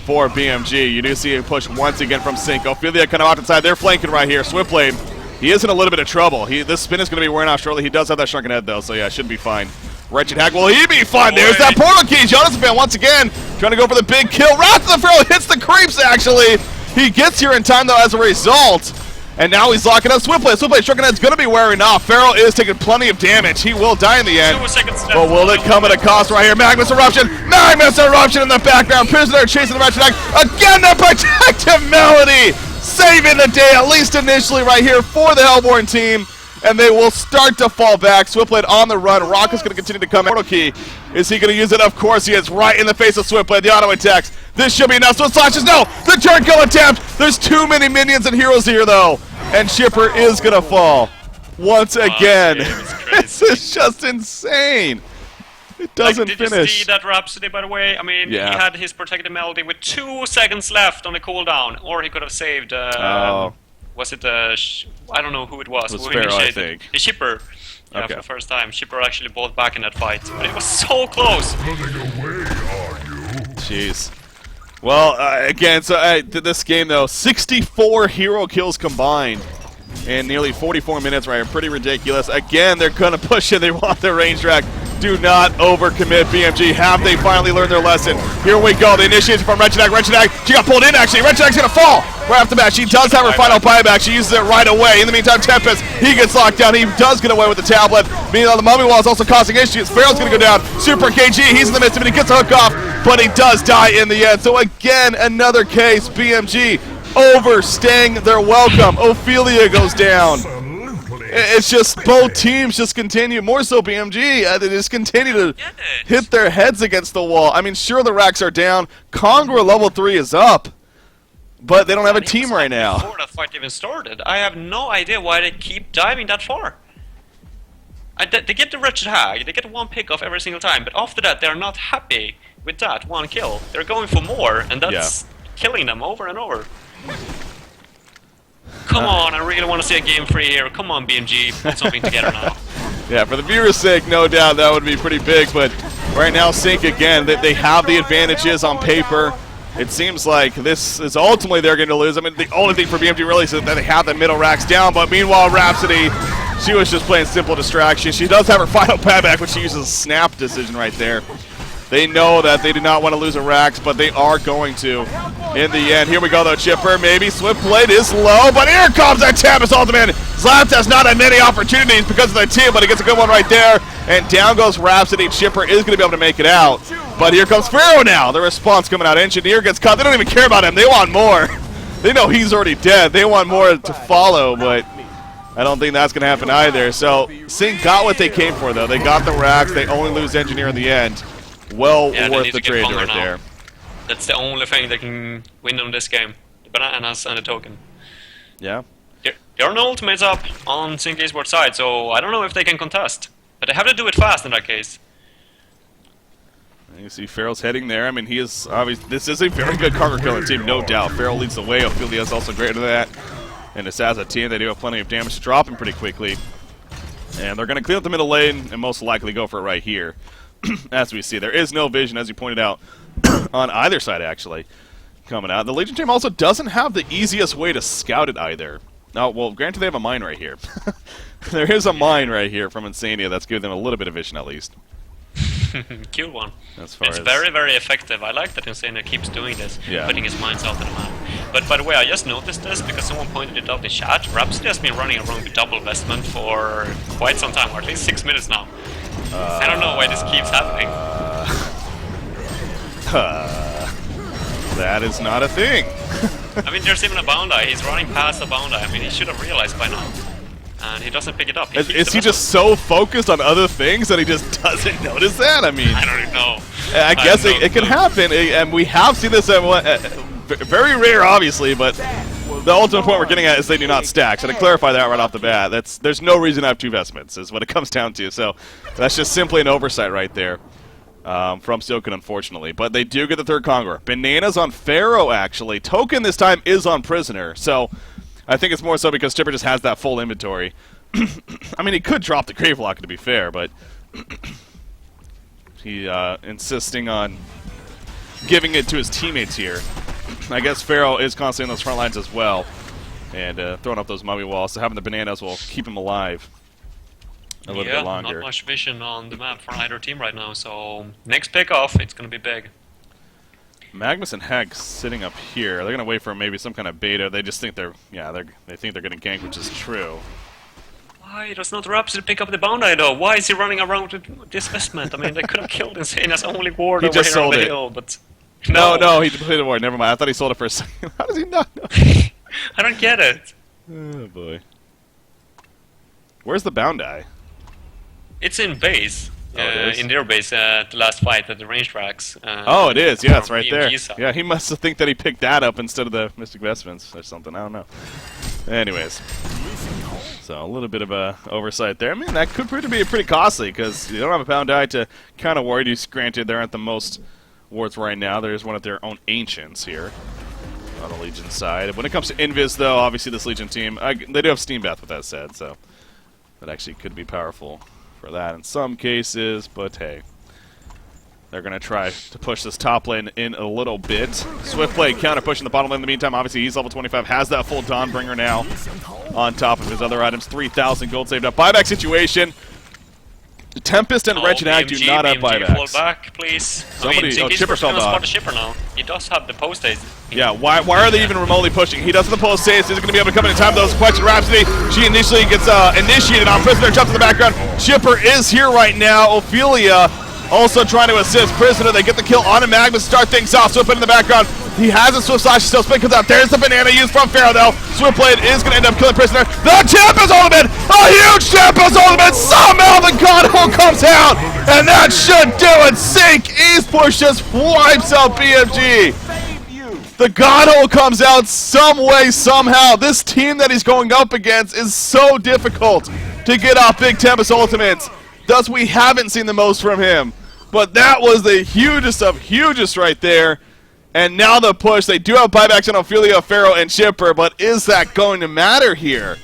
for BMG. You do see a push once again from Sync. Ophelia kind of off the side. They're flanking right here. Swiftblade, he is in a little bit of trouble. This spin is going to be wearing off shortly. He does have that shrunken head, though, so yeah, should be fine. Wretched Hack, will he be fine? There's that portal key. Josephan once again trying to go for the big kill. Wrath of the Pharaoh hits the creeps, actually. He gets here in time, though, as a result. And now he's locking up Swiftblade. Swiftblade, Shrunken Head's going to be wearing off. Pharaoh is taking plenty of damage. He will die in the end. 2 seconds left. But will it come at a cost right here? Magnus Eruption! Magnus Eruption in the background. Prisoner chasing the Wretched Hack. Again, the protective melody! Saving the day, at least initially, right here for the Hellborn team. And they will start to fall back. Swiftblade on the run. Rock is going to continue to come. Portal key. Is he going to use it? Of course he is. Right in the face of Swiftblade. The auto attacks. This should be enough. Swift Slashes. No! The turn kill attempt. There's too many minions and heroes here, though. And Shipper is going to fall. Once again. This is just insane. It doesn't did finish. you see that Rhapsody, by the way? I mean, Yeah. he had his protected melody with 2 seconds left on the cooldown. Or he could have saved... Was it I don't know who it was. It was who Pharaoh, I initiated. think. The Shipper. Yeah, Okay. for the first time. Shipper actually bought back in that fight. But it was so close. Jeez. Well, again, so this game, though, 64 hero kills combined in nearly 44 minutes right here. Pretty ridiculous. Again, they're going to push it. They want their range track. Do not overcommit, BMG. Have they finally learned their lesson? Here we go. The initiation from Wretched Hack. Wretched Hack, she got pulled in, actually. Wretched Hack's going to fall right off the bat. She does have her final buyback. She uses it right away. In the meantime, Tempest, he gets locked down. He does get away with the tablet. Meanwhile, the Mummy Wall is also causing issues. Pharaoh's going to go down. Super KG, he's in the midst of it. He gets a hook off, but he does die in the end. So again, another case. BMG overstaying their welcome. Ophelia goes down. It's just both teams just continue, more so BMG, they just continue to hit their heads against the wall. I mean, sure, the racks are down. Congra level 3 is up, but they don't have a team right now. Before that fight even started, I have no idea why they keep diving that far. They get the Wretched Hag, they get 1 pick off every single time, but after that, they're not happy with that 1 kill. They're going for more, and that's killing them over and over. Come on, I really want to see a game 3 here. Come on, BMG, put something together now. Yeah, for the viewers' sake, no doubt that would be pretty big, but right now, Sync, again, they have the advantages on paper. It seems like this is ultimately they're going to lose. I mean, the only thing for BMG really is that they have the middle racks down, but meanwhile, Rhapsody, she was just playing simple distraction. She does have her final pad back, but she uses a snap decision right there. They know that they do not want to lose a racks, but they are going to in the end. Here we go, though, Chipper. Maybe Swift Blade is low, but here comes that Tempest Ultimate. Zlaps has not had many opportunities because of the team, but he gets a good one right there. And down goes Rhapsody. Chipper is going to be able to make it out. But here comes Pharaoh now. The response coming out. Engineer gets caught. They don't even care about him. They want more. They know he's already dead. They want more to follow, but I don't think that's going to happen either. So Sync got what they came for, though. They got the racks. They only lose Engineer in the end. Well worth the trade right there. That's the only thing that can win on this game. The bananas and the token. Yeah. There are no ultimates up on Sync Esports side, so I don't know if they can contest. But they have to do it fast in that case. You see Farrell's heading there. I mean, he is obviously, this is a very good cargo killing team, no doubt. Farrell leads the way. Ophelia is also great at that. And it's as a team, they do have plenty of damage to drop him pretty quickly. And they're going to clean up the middle lane and most likely go for it right here. As we see, there is no vision, as you pointed out, on either side, actually, coming out. The Legion team also doesn't have the easiest way to scout it either. Now, well, granted, they have a mine right here. There is a mine right here from Insania that's giving them a little bit of vision, at least. Cute one. It's very, very effective. I like that Insania keeps doing this, putting his mines out in the map. But by the way, I just noticed this because someone pointed it out in chat. Rhapsody has been running around with double vestment for quite some time, or at least 6 minutes now. I don't know why this keeps happening. That is not a thing. I mean, there's even a bound eye. He's running past the bound eye. I mean, he should have realized by now. And he doesn't pick it up. Is he just so focused on other things that he just doesn't notice that? I mean, I don't even know. I guess it can happen, and we have seen this very rare, obviously, but the ultimate point we're getting at is they do not stack. So to clarify that right off the bat, there's no reason to have two vestments, is what it comes down to. So that's just simply an oversight right there from Silken, unfortunately. But they do get the third Conqueror. Bananas on Pharaoh, actually. Token this time is on Prisoner, so I think it's more so because Chipper just has that full inventory. I mean, he could drop the Gravelock, to be fair, but he insisting on giving it to his teammates here. I guess Pharaoh is constantly on those front lines as well, and throwing up those mummy walls, so having the bananas will keep him alive a little bit longer. Not much vision on the map for either team right now, so next pick-off, it's going to be big. Magnus and Hex sitting up here. They're going to wait for maybe some kind of beta. They just think they think they're getting ganked, which is true. Why does not Rhapsody pick up the bound eye though? Why is he running around with this vestment? I mean, they could have killed Insania's only ward he over just here on sold the it. hill, but no, he depleted the ward. Never mind. I thought he sold it for a second. How does he not know? I don't get it. Oh boy. Where's the bound eye? It's in base. It is? In their base, the last fight at the range tracks. Oh, it is. Yeah, it's right there. Side. Yeah, he must have think that he picked that up instead of the Mystic Vestments or something. I don't know. Anyways. So, a little bit of a oversight there. I mean, that could prove to be pretty costly because you don't have a bound eye to kind of ward you. Granted, there aren't the most wards right now. There's one of their own Ancients here on the Legion side. When it comes to Invis, though, obviously this Legion team, they do have Steam Bath with that said, so that actually could be powerful for that in some cases, but hey, they're going to try to push this top lane in a little bit. Swiftblade counter pushing the bottom lane in the meantime. Obviously, he's level 25, has that full Dawnbringer now on top of his other items. 3,000 gold saved up. Buyback situation. Tempest and Wretched Hag do not have buybacks. Fall back, please. Somebody, Chipper fell down. The Chipper now. He does have the post haste. Yeah, why are they even remotely pushing? He does have the post haste. He's going to be able to come in time. Those question Rhapsody. She initially gets initiated on Prisoner. Jumps in the background. Chipper is here right now. Ophelia also trying to assist Prisoner. They get the kill on a Magnus. Start things off. Swiftblade in the background. He has a Swift Slash. Still spin comes out. There's the banana used from Pharaoh though. Swiftblade is going to end up killing Prisoner. The Tempest Ultimate! A huge Tempest Ultimate! Somehow the Godhole comes out! And that should do it! Sync Esports just wipes out BMG! The Godhole comes out some way, somehow. This team that he's going up against is so difficult to get off big Tempest Ultimates. Thus, we haven't seen the most from him. But that was the hugest of hugest right there. And now the push. They do have buybacks on Ophelia, Pharaoh, and Chipper, but is that going to matter here?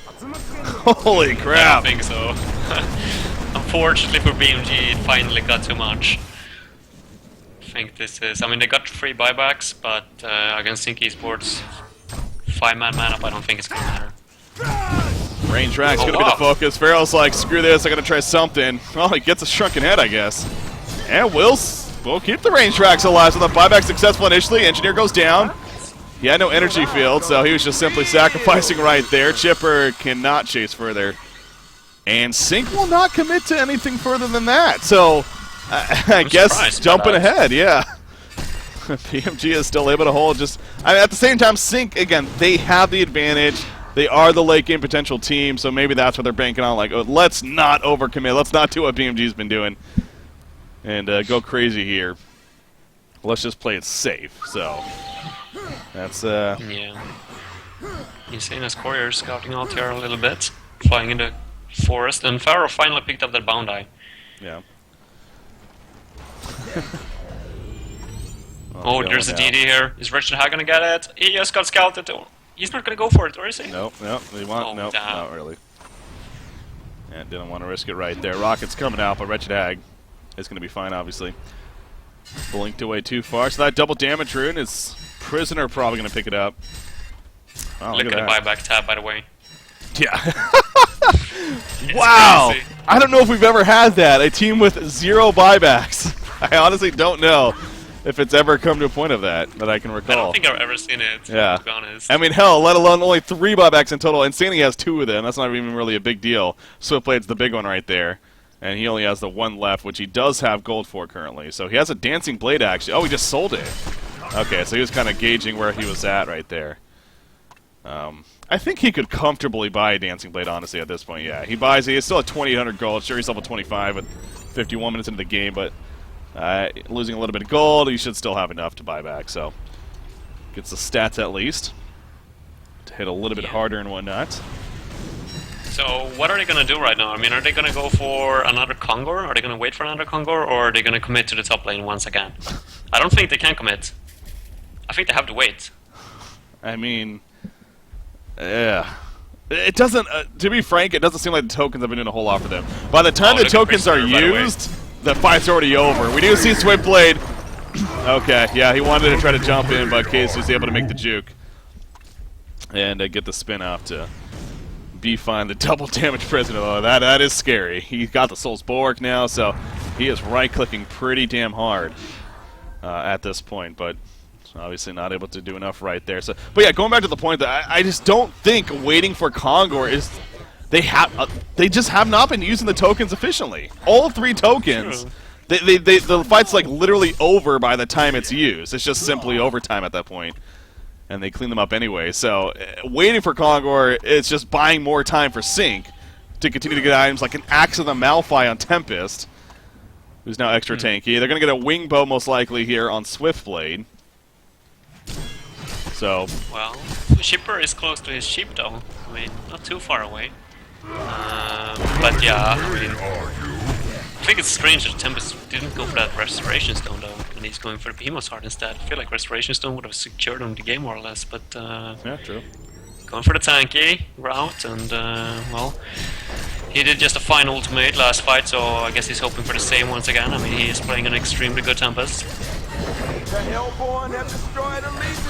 Holy crap. I don't think so. Unfortunately for BMG, it finally got too much. I think this is... I mean, they got 3 buybacks, but against Sync Esports, 5-man man-up, I don't think it's going to matter. Range rack's going to be the focus. Pharaoh's like, screw this, I got to try something. Well, he gets a shrunken head, I guess. And we'll keep the range racks alive. So the buyback successful initially. Engineer goes down. He had no energy field, so he was just simply sacrificing right there. Chipper cannot chase further. And Sync will not commit to anything further than that. So, I guess jumping ahead, yeah. BMG is still able to hold just... I mean, at the same time, Sync, again, they have the advantage. They are the late game potential team, so maybe that's what they're banking on. Like, oh, let's not overcommit. Let's not do what BMG's been doing. And go crazy here. Let's just play it safe. So that's yeah. Insana's courier scouting out here a little bit, flying in the forest, and Pharaoh finally picked up that bounty. Yeah. Oh, there's a DD here. Is Richard Hag gonna get it? He just got scouted. He's not gonna go for it, or is he? Nope. They want. Oh, nope. damn. Not really. And didn't want to risk it right there. Rocket's coming out, but Wretched Hag is going to be fine, obviously. Blinked away too far, so that double damage rune is Prisoner probably going to pick it up. Oh, Look at the buyback tab, by the way. Yeah. Wow. Crazy. I don't know if we've ever had that. A team with 0 buybacks. I honestly don't know if it's ever come to a point of that I can recall. I don't think I've ever seen it, yeah. to be honest. I mean, hell, let alone only 3 buybacks in total. Insanity has 2 of them. That's not even really a big deal. Swiftblade's the big one right there. And he only has the 1 left, which he does have gold for currently. So he has a Dancing Blade, actually. Oh, he just sold it. Okay, so he was kind of gauging where he was at right there. I think he could comfortably buy a Dancing Blade, honestly, at this point. Yeah, he buys it. He's still at 2,800 gold. Sure, he's level 25 with 51 minutes into the game, but losing a little bit of gold, he should still have enough to buy back. So gets the stats at least to hit a little bit harder and whatnot. So what are they going to do right now? I mean, are they going to go for another Kongor? Are they going to wait for another Kongor? Or are they going to commit to the top lane once again? I don't think they can commit. I think they have to wait. I mean, yeah. It doesn't, to be frank, it doesn't seem like the tokens have been doing a whole lot for them. By the time the tokens are used, the fight's already over. We do see Swiftblade. Okay, yeah, he wanted to try to jump in, but Case was able to make the juke. And get the spin off to be fine. The double damage Prisoner, though, that is scary. He's got the Soul's Bulwark now, so he is right-clicking pretty damn hard at this point, but obviously not able to do enough right there. So, but yeah, going back to the point that I just don't think waiting for Kongor is... They just have not been using the tokens efficiently. All 3 tokens, the fight's like literally over by the time it's used. It's just simply overtime at that point. And they clean them up anyway. So, waiting for Kongor, it's just buying more time for Sync to continue to get items like an Axe of the Malphite on Tempest, who's now extra tanky. They're going to get a Wing Bow most likely here on Swiftblade. So, well, Shipper is close to his sheep, though. I mean, not too far away. But yeah, I mean, I think it's strange that Tempest didn't go for that Restoration Stone, though, and he's going for the Behemoth's Heart instead. I feel like Restoration Stone would have secured him the game more or less, but yeah, true. Going for the tanky route, and well, he did just a fine ultimate last fight, so I guess he's hoping for the same once again. I mean, he is playing an extremely good Tempest.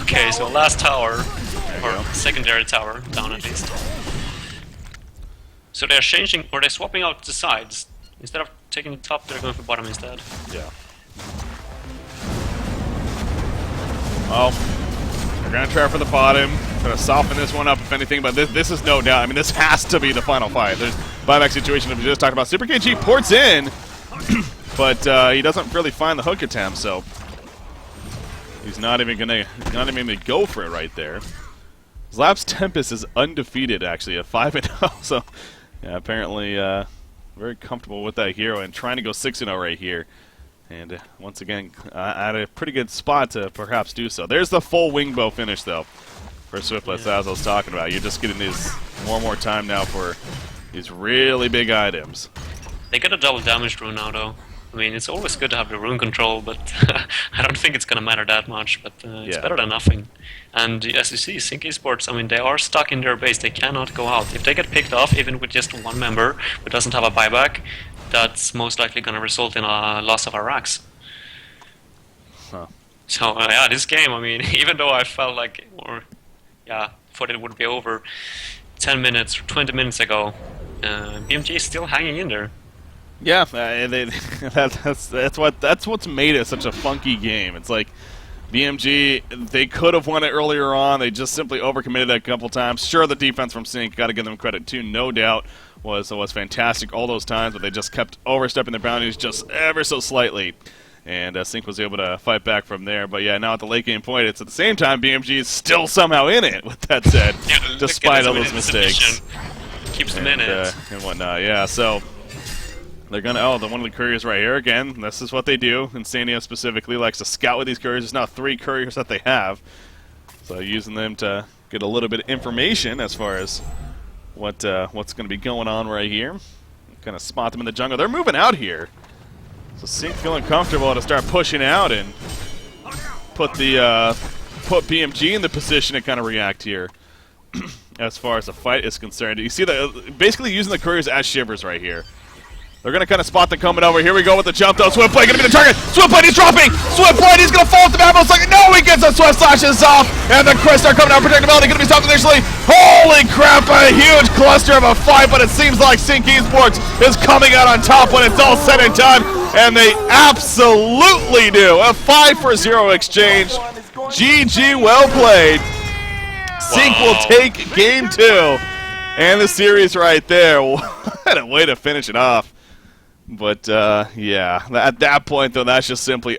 Okay, so last tower, or secondary tower, down at least. So they're changing, or they're swapping out the sides. Instead of taking the top, they're going for bottom instead. Yeah. Well, they're going to try for the bottom. Going to soften this one up, if anything, but this is no doubt. I mean, this has to be the final fight. There's buyback situation that we just talked about. Super KG ports in, but he doesn't really find the hook attempt, so he's not even going to go for it right there. Zlap's Tempest is undefeated, actually, at 5-0, so yeah, apparently very comfortable with that hero and trying to go 6-0 right here. And once again, at a pretty good spot to perhaps do so. There's the full wing bow finish, though, for Swiftblade, as I was talking about. You're just getting these more time now for these really big items. They get a double damage rune now, though. I mean, it's always good to have the rune control, but I don't think it's gonna matter that much. But it's Yeah. better than nothing. And as you see, Sync Esports, I mean, they are stuck in their base. They cannot go out. If they get picked off, even with just one member who doesn't have a buyback, that's most likely gonna result in a loss of our racks. Huh. So yeah, this game, I mean, even though I felt like, or yeah, thought it would be over 10 minutes or 20 minutes ago, BMG is still hanging in there. Yeah, that's what's made it such a funky game. It's like BMG, they could have won it earlier on. They just simply overcommitted a couple times. Sure, the defense from Sync, got to give them credit too, no doubt, was fantastic all those times, but they just kept overstepping their boundaries just ever so slightly. And Sync was able to fight back from there. But yeah, now at the late game point, it's at the same time BMG is still somehow in it, with that said, Yeah, look at despite this, all I mean, those it's mistakes. efficient. Keeps them in it. And whatnot, yeah, so they're gonna, the one of the couriers right here again, this is what they do. Insania specifically likes to scout with these couriers. There's now 3 couriers that they have, so using them to get a little bit of information as far as what's gonna be going on right here. Kind of spot them in the jungle. They're moving out here, so Sync feeling comfortable to start pushing out and put BMG in the position to kind of react here. As far as the fight is concerned, you see that basically using the couriers as shivers right here. They're going to kind of spot them coming over. Here we go with the jump, though. Swiftblade going to be the target. Swiftblade, he's dropping. Swiftblade, he's going to fall to the Babylon's like, no, he gets the Swift Slashes off. And the Crystar coming out. Protectability going to be stopped initially. Holy crap, a huge cluster of a fight, but it seems like Sync Esports is coming out on top when it's all said and done. And they absolutely do. A 5-for-0 exchange. GG, well played. Sync will take game 2. And the series right there. What a way to finish it off. But, yeah, at that point, though, that's just simply